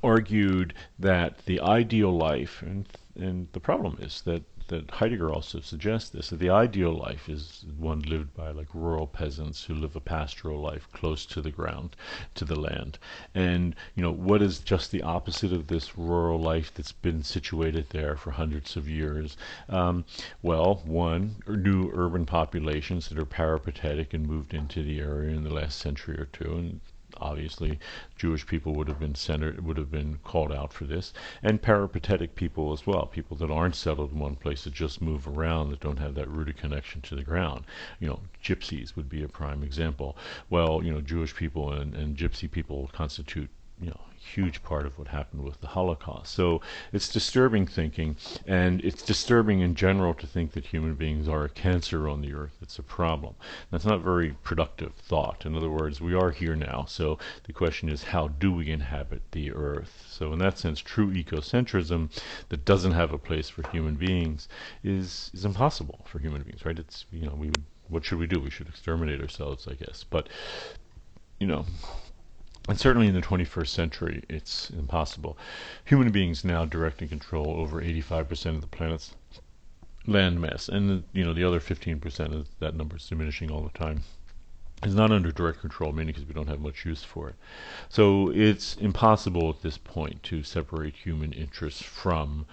S1: argued that the ideal life, and the problem is that Heidegger also suggests this, that the ideal life is one lived by like rural peasants who live a pastoral life close to the ground, to the land. And what is just the opposite of this rural life that's been situated there for hundreds of years? Well, one, new urban populations that are peripatetic and moved into the area in the last century or two, and obviously, Jewish people would have been centered, would have been called out for this, and peripatetic people as well, people that aren't settled in one place, that just move around, that don't have that rooted connection to the ground. Gypsies would be a prime example. Well, Jewish people and Gypsy people constitute huge part of what happened with the Holocaust. So it's disturbing thinking, and it's disturbing in general to think that human beings are a cancer on the earth. It's a problem. That's not very productive thought. In other words, we are here now, so the question is, how do we inhabit the earth? So in that sense, true ecocentrism that doesn't have a place for human beings is impossible for human beings, right? It's, what should we do? We should exterminate ourselves, I guess. But, and certainly in the 21st century, it's impossible. Human beings now direct and control over 85% of the planet's landmass, and the other 15% of that number is diminishing all the time. Is not under direct control, mainly because we don't have much use for it. So it's impossible at this point to separate human interests from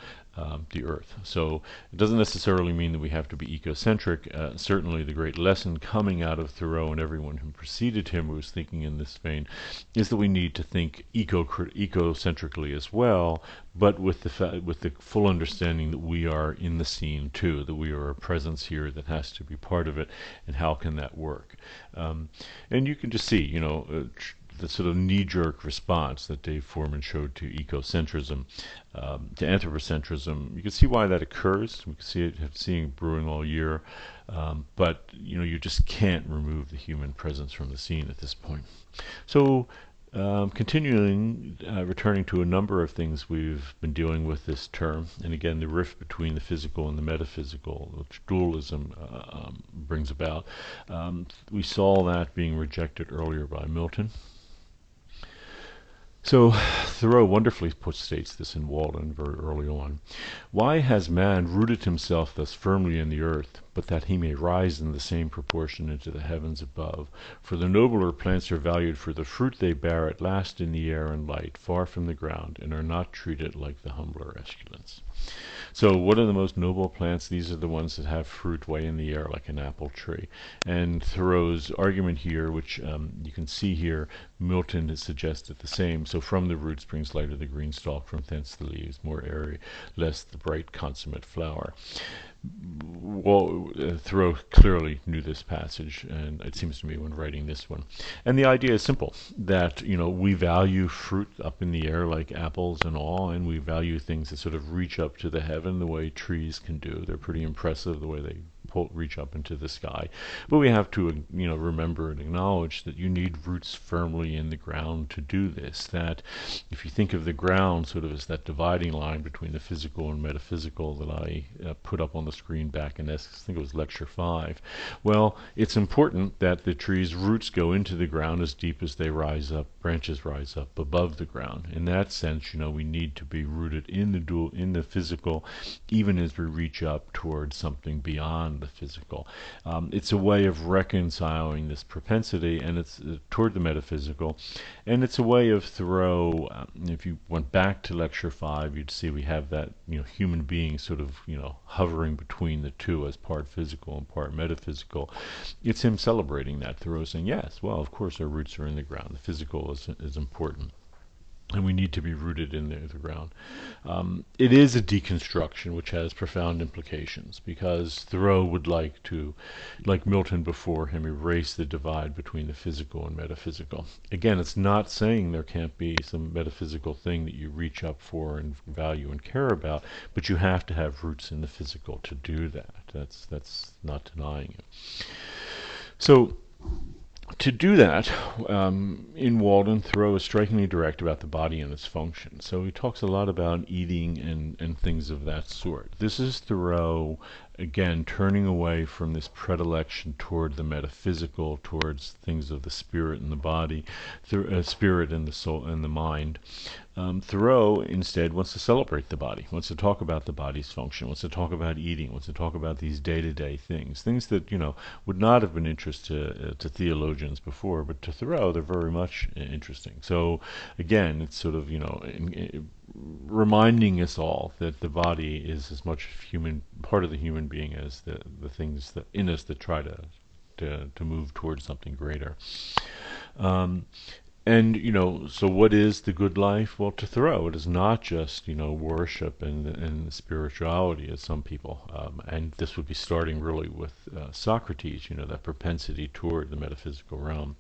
S1: the earth. So it doesn't necessarily mean that we have to be ecocentric. Certainly the great lesson coming out of Thoreau and everyone who preceded him who was thinking in this vein is that we need to think ecocentrically as well, but with the full understanding that we are in the scene too, that we are a presence here that has to be part of it, and how can that work? And you can just see, the sort of knee-jerk response that Dave Foreman showed to ecocentrism, to anthropocentrism. You can see why that occurs. We can see it brewing all year, but you just can't remove the human presence from the scene at this point. So continuing, returning to a number of things we've been dealing with this term, and again the rift between the physical and the metaphysical, which dualism brings about. We saw that being rejected earlier by Milton. So Thoreau wonderfully states this in Walden very early on. Why has man rooted himself thus firmly in the earth, but that he may rise in the same proportion into the heavens above? For the nobler plants are valued for the fruit they bear at last in the air and light, far from the ground, and are not treated like the humbler esculents. So what are the most noble plants? These are the ones that have fruit way in the air, like an apple tree. And Thoreau's argument here, which you can see here, Milton has suggested the same. So from the root springs lighter the green stalk, from thence the leaves more airy, less the bright consummate flower. Well, Thoreau clearly knew this passage, and it seems to me, when writing this one. And the idea is simple, that we value fruit up in the air like apples and all, and we value things that sort of reach up to the heaven the way trees can do. They're pretty impressive the way they reach up into the sky. But we have to remember and acknowledge that you need roots firmly in the ground to do this. That if you think of the ground sort of as that dividing line between the physical and metaphysical that I put up on the screen back in, I think it was lecture 5. Well, it's important that the tree's roots go into the ground as deep as they rise up, branches rise up above the ground. In that sense, we need to be rooted in the physical, even as we reach up towards something beyond the physical. It's a way of reconciling this propensity, and it's toward the metaphysical, and it's a way of Thoreau. If you went back to lecture 5, you'd see we have that human being sort of hovering between the two as part physical and part metaphysical. It's him celebrating that. Thoreau saying, yes, well, of course our roots are in the ground. The physical is important, and we need to be rooted in the ground. It is a deconstruction which has profound implications, because Thoreau would like to, like Milton before him, erase the divide between the physical and metaphysical. Again, it's not saying there can't be some metaphysical thing that you reach up for and value and care about, but you have to have roots in the physical to do that. That's not denying it. So to do that, in Walden, Thoreau is strikingly direct about the body and its function. So he talks a lot about eating and things of that sort. This is Thoreau, again, turning away from this predilection toward the metaphysical, towards things of the spirit and the body, spirit and the soul and the mind. Thoreau instead wants to celebrate the body, wants to talk about the body's function, wants to talk about eating, wants to talk about these day-to-day things that would not have been interest to theologians before, but to Thoreau they're very much interesting. So again, it's sort of reminding us all that the body is as much part of the human being as the things that in us that try to move towards something greater. And, so what is the good life? Well, to Thoreau, it is not just, worship and spirituality, as some people, and this would be starting really with Socrates, that propensity toward the metaphysical realm.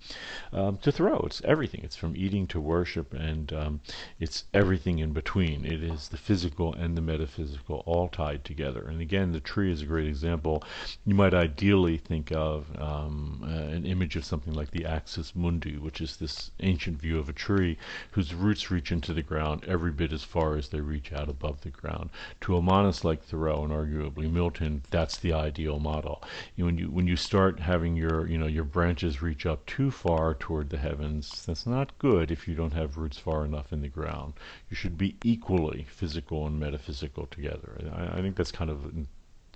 S1: To Thoreau, it's everything. It's from eating to worship, and it's everything in between. It is the physical and the metaphysical all tied together. And again, the tree is a great example. You might ideally think of an image of something like the axis mundi, which is this ancient view of a tree whose roots reach into the ground every bit as far as they reach out above the ground. To a monist like Thoreau and arguably Milton, that's the ideal model. When you start having your branches reach up too far toward the heavens, that's not good if you don't have roots far enough in the ground. You should be equally physical and metaphysical together. I think that's kind of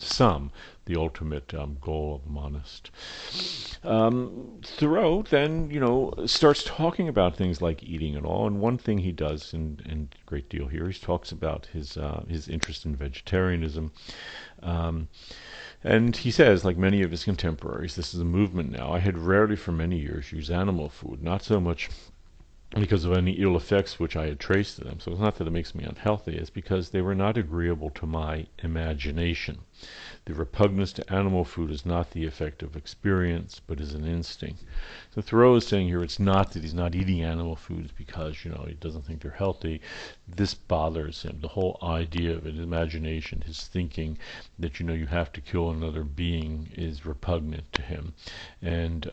S1: some the ultimate goal of a monist. Thoreau then, starts talking about things like eating and all. And one thing he does, in a great deal here, he talks about his interest in vegetarianism. And he says, like many of his contemporaries, this is a movement now. I had rarely for many years used animal food, not so much because of any ill effects which I had traced to them. So it's not that it makes me unhealthy, it's because they were not agreeable to my imagination. The repugnance to animal food is not the effect of experience, but is an instinct. So Thoreau is saying here it's not that he's not eating animal foods because, he doesn't think they're healthy. This bothers him. The whole idea of it, his imagination, his thinking that, you have to kill another being is repugnant to him. And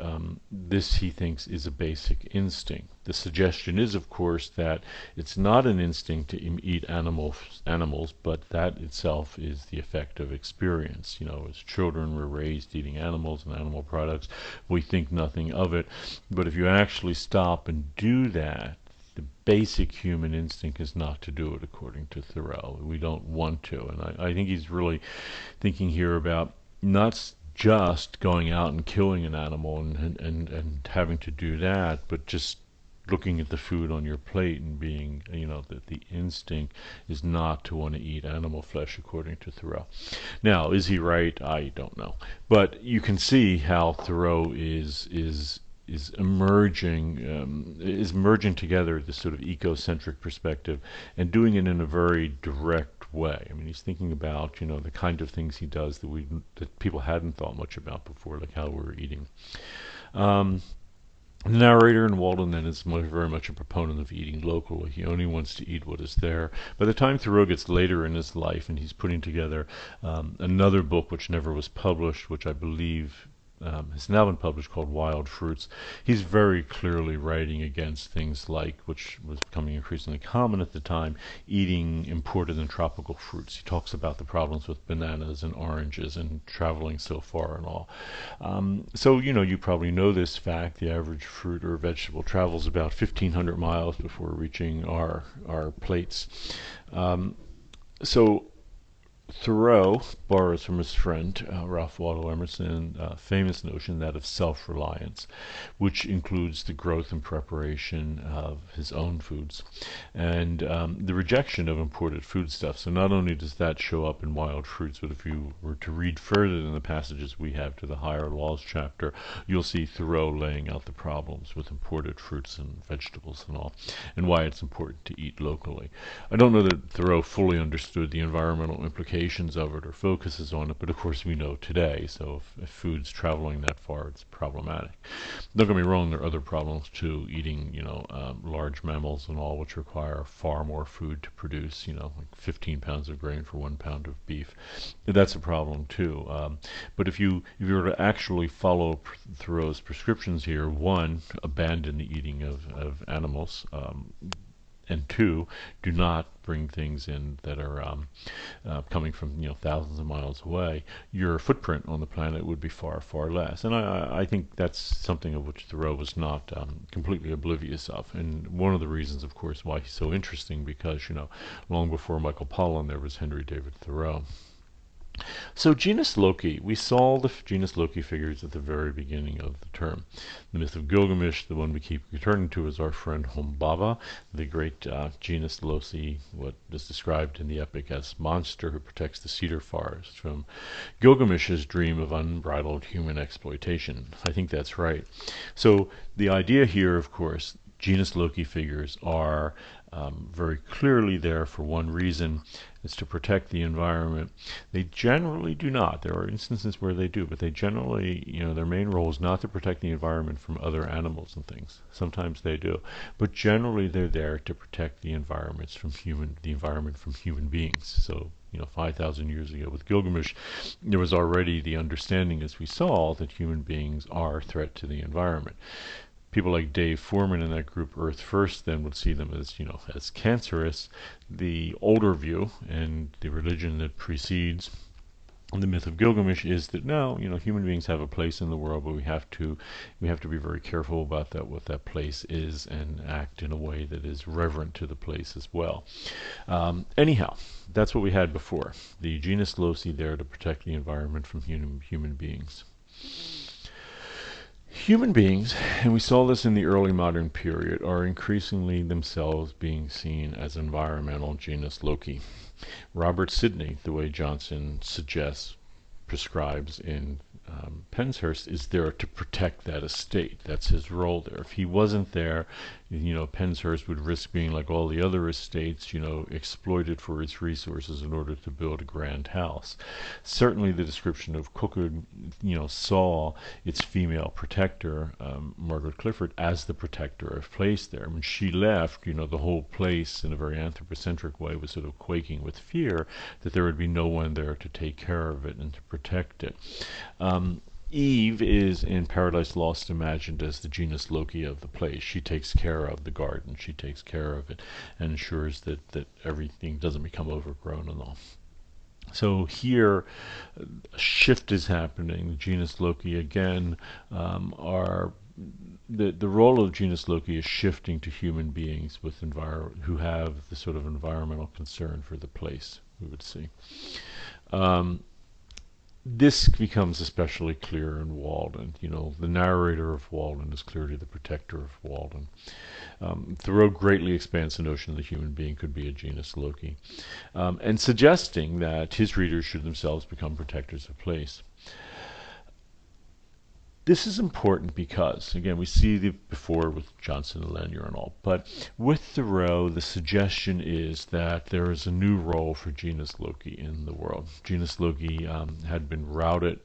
S1: this, he thinks, is a basic instinct. The suggestion is, of course, that it's not an instinct to eat animals, but that itself is the effect of experience. As children we're raised eating animals and animal products, we think nothing of it. But if you actually stop and do that, the basic human instinct is not to do it, according to Thoreau. We don't want to. And I think he's really thinking here about not just going out and killing an animal and having to do that, but just looking at the food on your plate and being, that the instinct is not to want to eat animal flesh, according to Thoreau. Now, is he right? I don't know. But you can see how Thoreau is merging together this sort of ecocentric perspective and doing it in a very direct way. I mean, he's thinking about, the kind of things he does that people hadn't thought much about before, like how we're eating. The narrator in Walden then is very much a proponent of eating locally. He only wants to eat what is there. By the time Thoreau gets later in his life and he's putting together another book which never was published, which I believe has now been published, called Wild Fruits, he's very clearly writing against things like, which was becoming increasingly common at the time, eating imported and tropical fruits. He talks about the problems with bananas and oranges and traveling so far and all. So, you probably know this fact. The average fruit or vegetable travels about 1,500 miles before reaching our plates. So Thoreau borrows from his friend Ralph Waldo Emerson a famous notion, that of self-reliance, which includes the growth and preparation of his own foods and the rejection of imported foodstuffs. So not only does that show up in Wild Fruits, but if you were to read further than the passages we have to the Higher Laws chapter, you'll see Thoreau laying out the problems with imported fruits and vegetables and all, and why it's important to eat locally. I don't know that Thoreau fully understood the environmental implications of it or focuses on it, but of course we know today. So if food's traveling that far, it's problematic. Don't get me wrong, there are other problems too. Eating, large mammals and all, which require far more food to produce. Like 15 pounds of grain for 1 pound of beef. That's a problem too. But if you were to actually follow Thoreau's prescriptions here, one, abandon the eating of animals. And two, do not bring things in that are coming from thousands of miles away. Your footprint on the planet would be far, far less. And I think that's something of which Thoreau was not completely oblivious of. And one of the reasons, of course, why he's so interesting, because long before Michael Pollan, there was Henry David Thoreau. So genus Loci, we saw the genus Loci figures at the very beginning of the term. The myth of Gilgamesh, the one we keep returning to, is our friend Humbaba, the great genus Loci, what is described in the epic as monster who protects the cedar forest from Gilgamesh's dream of unbridled human exploitation. I think that's right. So the idea here, of course, Genus Loci figures are very clearly there for one reason. It's to protect the environment. They generally do not. There are instances where they do, but they generally, their main role is not to protect the environment from other animals and things. Sometimes they do, but generally they're there to protect the environment from human beings. So, 5,000 years ago with Gilgamesh, there was already the understanding, as we saw, that human beings are a threat to the environment. People like Dave Foreman in that group, Earth First, then would see them as cancerous. The older view and the religion that precedes the myth of Gilgamesh is that no, human beings have a place in the world, but we have to be very careful about what that place is, and act in a way that is reverent to the place as well. Anyhow, that's what we had before. The genus Loci there to protect the environment from human beings. Human beings, and we saw this in the early modern period, are increasingly themselves being seen as environmental genus Loci. Robert Sidney, the way Johnson prescribes in Penshurst, is there to protect that estate. That's his role there. If he wasn't there, Penshurst would risk being like all the other estates, exploited for its resources in order to build a grand house. Certainly the description of Cookard, saw its female protector, Margaret Clifford, as the protector of place there. When she left, the whole place, in a very anthropocentric way, was sort of quaking with fear that there would be no one there to take care of it and to protect it. Eve is in Paradise Lost imagined as the genus Loci of the place. She takes care of the garden, she takes care of it, and ensures that everything doesn't become overgrown and all. So here, a shift is happening. The genus Loci again the role of genus Loci is shifting to human beings who have the sort of environmental concern for the place, we would see. This becomes especially clear in Walden. The narrator of Walden is clearly the protector of Walden. Thoreau greatly expands the notion that the human being could be a genus Loci, and suggesting that his readers should themselves become protectors of place. This is important because, again, we see before with Johnson and Lanier and all, but with Thoreau, the suggestion is that there is a new role for genus Loci in the world. Genus Loci had been routed,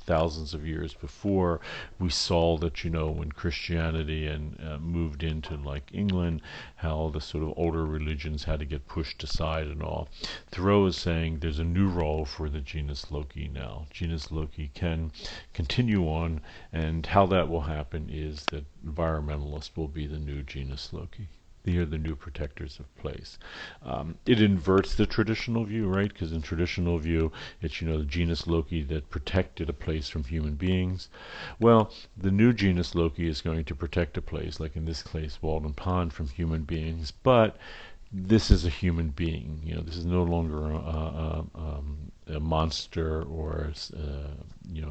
S1: thousands of years before. We saw that, when Christianity moved into like England, how the sort of older religions had to get pushed aside and all. Thoreau is saying there's a new role for the genus Loci now. Genus Loci can continue on. And how that will happen is that environmentalists will be the new genus Loci. They are the new protectors of place. It inverts the traditional view, right? Because in traditional view, it's, the genus Loci that protected a place from human beings. Well, the new genus Loci is going to protect a place, like in this case, Walden Pond, from human beings, but this is a human being. This is no longer a monster or a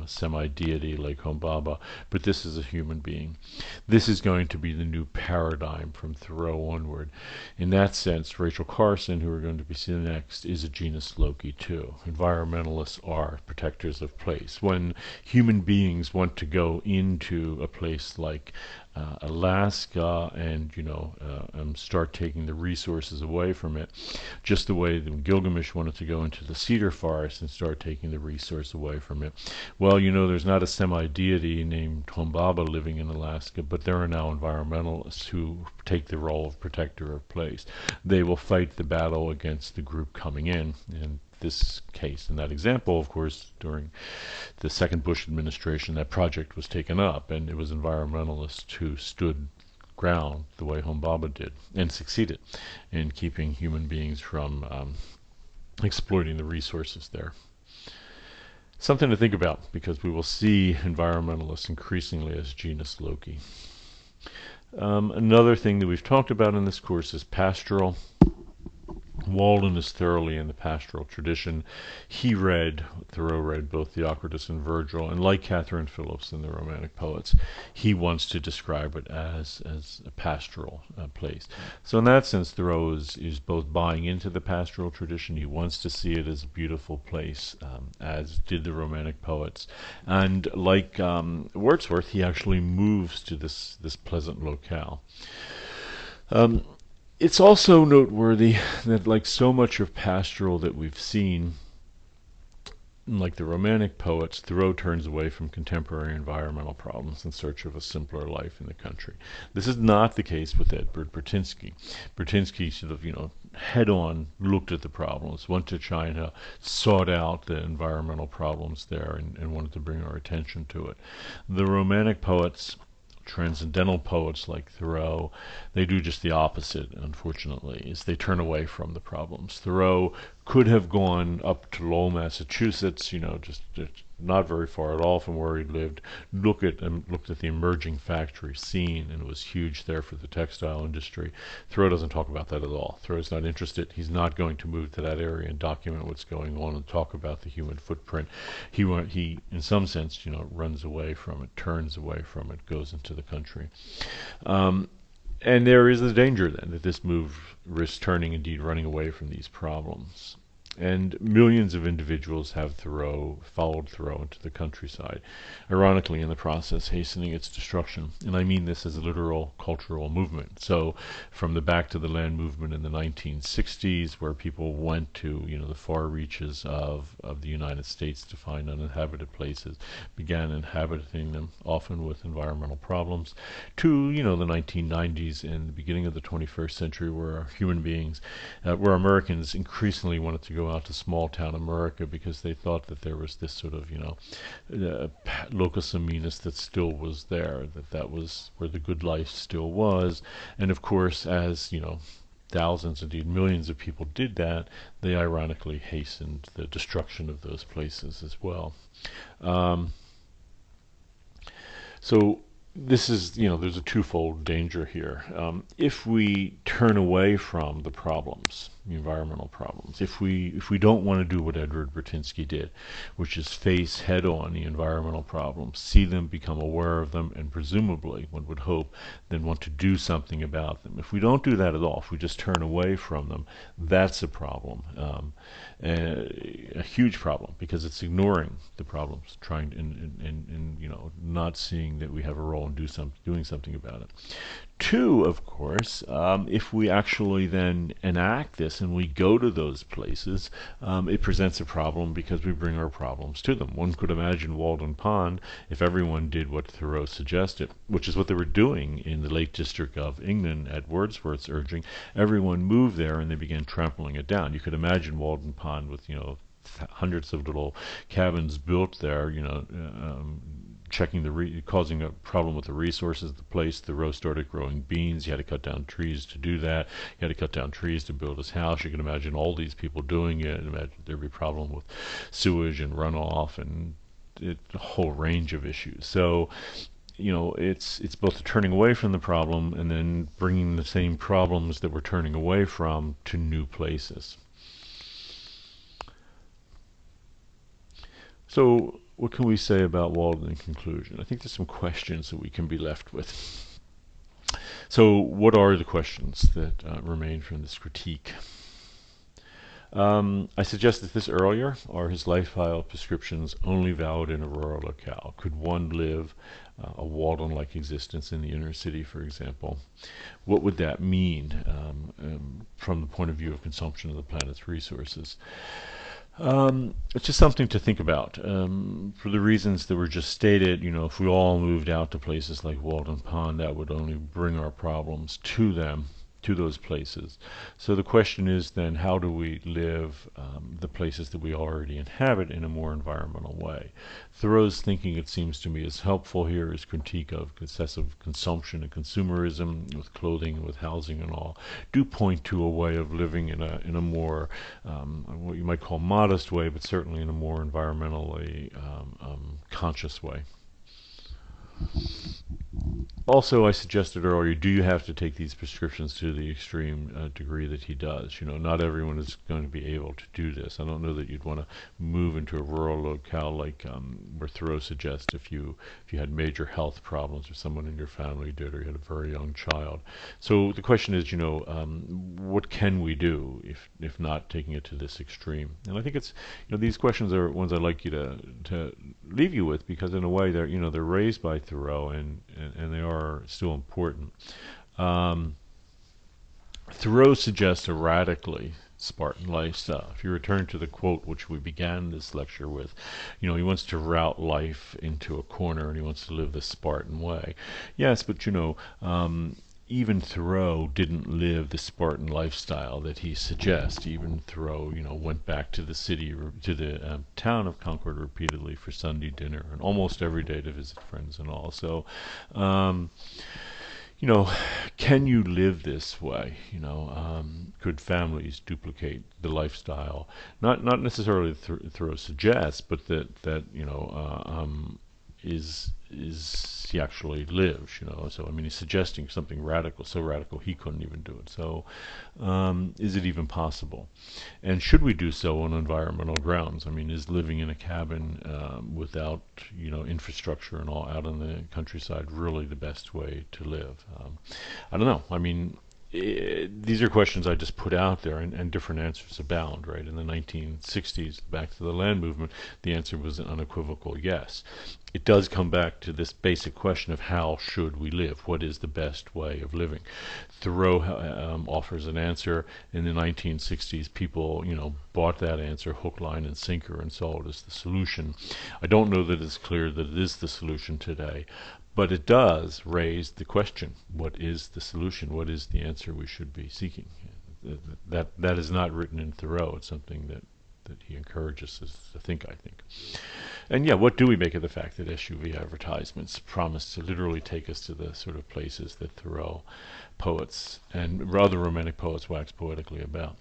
S1: semi-deity like Humbaba, but this is a human being. This is going to be the new paradigm from Thoreau onward. In that sense, Rachel Carson, who we're going to be seeing next, is a genus Loci too. Environmentalists are protectors of place. When human beings want to go into a place like Alaska and start taking the resources away from it, just the way that Gilgamesh wanted to go into the cedar forest and start taking the resource away from it. Well, there's not a semi-deity named Humbaba living in Alaska, but there are now environmentalists who take the role of protector of place. They will fight the battle against the group coming in. And this case, in that example, of course, during the second Bush administration, that project was taken up, and it was environmentalists who stood ground the way Humbaba did, and succeeded in keeping human beings from exploiting the resources there. Something to think about, because we will see environmentalists increasingly as genus Loci. Another thing that we've talked about in this course is pastoral. Walden is thoroughly in the pastoral tradition. Thoreau read both Theocritus and Virgil, and like Catherine Phillips and the Romantic poets, he wants to describe it as a pastoral place. So in that sense, Thoreau is both buying into the pastoral tradition. He wants to see it as a beautiful place, as did the Romantic poets. And like Wordsworth, he actually moves to this pleasant locale. Um, it's also noteworthy that, like so much of pastoral that we've seen, like the Romantic poets, Thoreau turns away from contemporary environmental problems in search of a simpler life in the country. This is not the case with Edward Burtynsky. Burtynsky sort of, head-on looked at the problems, went to China, sought out the environmental problems there, and wanted to bring our attention to it. The Romantic poets, transcendental poets like Thoreau, they do just the opposite, unfortunately, is they turn away from the problems. Thoreau could have gone up to Lowell, Massachusetts, just not very far at all from where he lived, looked at the emerging factory scene, and it was huge there for the textile industry. Thoreau doesn't talk about that at all. Thoreau's not interested. He's not going to move to that area and document what's going on and talk about the human footprint. He, in some sense, runs away from it, turns away from it, goes into the country. And there is the danger then that this move risks turning, indeed running away from these problems. And millions of individuals have followed Thoreau into the countryside, ironically in the process hastening its destruction. And I mean this as a literal cultural movement. So from the Back to the Land movement in the 1960s, where people went to the far reaches of the United States to find uninhabited places, began inhabiting them, often with environmental problems, to the 1990s and the beginning of the 21st century, where where Americans increasingly wanted to go out to small town America because they thought that there was this sort of locus amoenus that still was there, that was where the good life still was. And of course, as thousands, indeed millions of people did that, they ironically hastened the destruction of those places as well. So this is, there's a twofold danger here. If we turn away from the problems, the environmental problems, if we don't want to do what Edward Burtynsky did, which is face head-on the environmental problems, see them, become aware of them, and presumably, one would hope, then want to do something about them. If we don't do that at all, if we just turn away from them, that's a problem. A huge problem, because it's ignoring the problems, trying to, and not seeing that we have a role in doing something about it. Two, of course, if we actually then enact this and we go to those places, it presents a problem because we bring our problems to them. One could imagine Walden Pond if everyone did what Thoreau suggested, which is what they were doing in the Lake District of England at Wordsworth's urging. Everyone moved there and they began trampling it down. You could imagine Walden Pond with hundreds of little cabins built there, causing a problem with the resources of the place. Thoreau started growing beans. He had to cut down trees to do that. He had to cut down trees to build his house. You can imagine all these people doing it. Imagine there'd be a problem with sewage and runoff and a whole range of issues. So it's both the turning away from the problem and then bringing the same problems that we're turning away from to new places. So what can we say about Walden in conclusion? I think there's some questions that we can be left with. So what are the questions that remain from this critique? I suggested this earlier. Are his lifestyle prescriptions only valid in a rural locale? Could one live a Walden-like existence in the inner city, for example? What would that mean from the point of view of consumption of the planet's resources? It's just something to think about. For the reasons that were just stated, if we all moved out to places like Walden Pond, that would only bring our problems to them, to those places. So the question is then, how do we live the places that we already inhabit in a more environmental way? Thoreau's thinking, it seems to me, is helpful here. His critique of excessive consumption and consumerism with clothing and with housing and all do point to a way of living in a more what you might call modest way, but certainly in a more environmentally conscious way. Also, I suggested earlier, do you have to take these prescriptions to the extreme degree that he does? You know, not everyone is going to be able to do this. I don't know that you'd want to move into a rural locale like where Thoreau suggests if you had major health problems or someone in your family did, or you had a very young child. So the question is, what can we do if not taking it to this extreme? And I think it's, these questions are ones I'd like you to leave you with, because in a way they're raised by Thoreau, and they are still important. Um, Thoreau suggests a radically Spartan lifestyle. If you return to the quote which we began this lecture with, he wants to route life into a corner and he wants to live the Spartan way. Yes, but even Thoreau didn't live the Spartan lifestyle that he suggests. Even Thoreau, went back to the city, to the town of Concord repeatedly for Sunday dinner, and almost every day to visit friends and all. So, you know, can you live this way? Could families duplicate the lifestyle? Not necessarily Thoreau suggests, but that is he actually lives, So I mean, he's suggesting something radical, so radical he couldn't even do it. So, is it even possible? And should we do so on environmental grounds? I mean, is living in a cabin without, infrastructure and all out in the countryside really the best way to live? I don't know. I mean, these are questions I just put out there, and different answers abound, right? In the 1960s, back to the land movement, the answer was an unequivocal yes. It does come back to this basic question of how should we live? What is the best way of living? Thoreau offers an answer. In the 1960s, people, bought that answer hook, line, and sinker and saw it as the solution. I don't know that it's clear that it is the solution today, but it does raise the question: what is the solution? What is the answer we should be seeking? That is not written in Thoreau. It's something that he encourages us to think, I think. And yeah, what do we make of the fact that SUV advertisements promise to literally take us to the sort of places that Thoreau poets and rather romantic poets wax poetically about?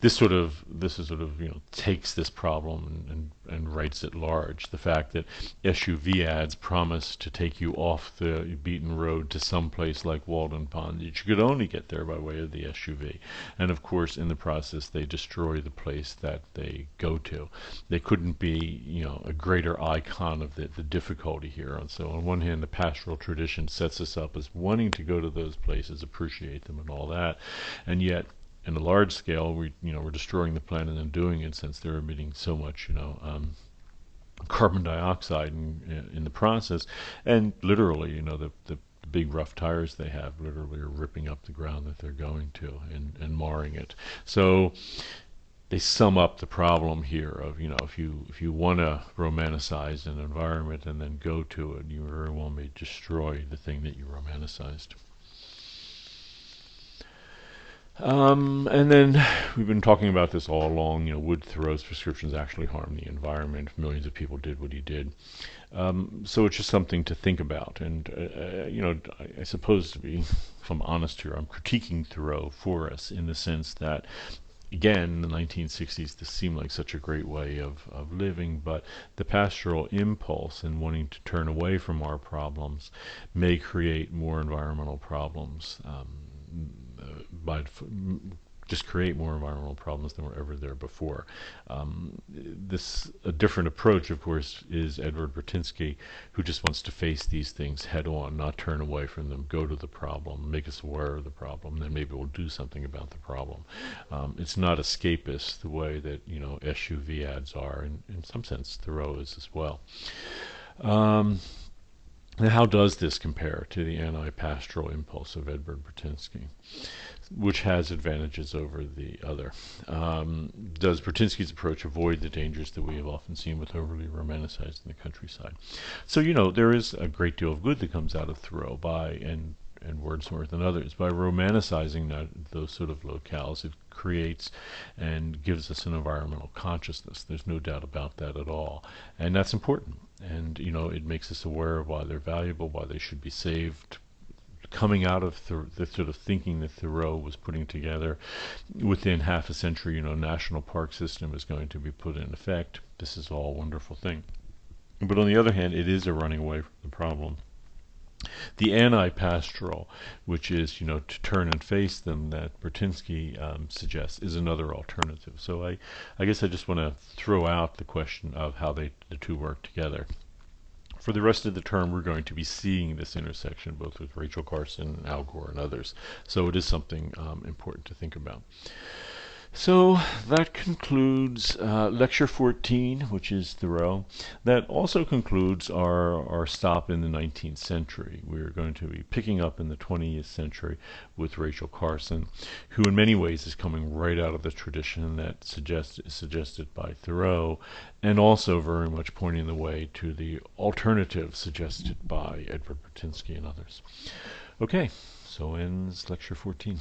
S1: This is sort of takes this problem and writes it large. The fact that SUV ads promise to take you off the beaten road to some place like Walden Pond, you could only get there by way of the SUV, and of course in the process they destroy the place that they go to. They couldn't be a greater icon of the difficulty here. And so on one hand, the pastoral tradition sets us up as wanting to go to those places, appreciate them and all that, and yet in a large scale we're destroying the planet and doing it, since they're emitting so much carbon dioxide in the process, and literally the big rough tires they have literally are ripping up the ground that they're going to and marring it. So they sum up the problem here of if you want to romanticize an environment and then go to it, you very well may destroy the thing that you romanticized. And then we've been talking about this all along. Would Thoreau's prescriptions actually harm the environment if millions of people did what he did? So it's just something to think about. And I suppose, to be, if I'm honest here, I'm critiquing Thoreau for us in the sense that, again, in the 1960s, this seemed like such a great way of living, but the pastoral impulse in wanting to turn away from our problems may create more environmental problems, just create more environmental problems than were ever there before. A different approach, of course, is Edward Burtynsky, who just wants to face these things head on, not turn away from them, go to the problem, make us aware of the problem, then maybe we'll do something about the problem. It's not escapist the way that SUV ads are, and in some sense Thoreau is as well. Now, how does this compare to the anti-pastoral impulse of Edward Burtynsky, which has advantages over the other? Does Burtynsky's approach avoid the dangers that we have often seen with overly romanticized in the countryside? So, there is a great deal of good that comes out of Thoreau and Wordsworth and others. By romanticizing those sort of locales, it creates and gives us an environmental consciousness. There's no doubt about that at all. And that's important. And, it makes us aware of why they're valuable, why they should be saved, coming out of the sort of thinking that Thoreau was putting together. Within half a century, national park system is going to be put in effect. This is all a wonderful thing. But on the other hand, it is a running away from the problem. The anti-pastoral, which is, to turn and face them, that Bertinsky suggests, is another alternative. So I guess I just want to throw out the question of how the two work together. For the rest of the term, we're going to be seeing this intersection, both with Rachel Carson, Al Gore, and others. So it is something important to think about. So that concludes lecture 14, which is Thoreau. That also concludes our stop in the 19th century. We're going to be picking up in the 20th century with Rachel Carson, who in many ways is coming right out of the tradition that is suggested by Thoreau, and also very much pointing the way to the alternative suggested by Edward Bertinsky and others. Okay, so ends lecture 14.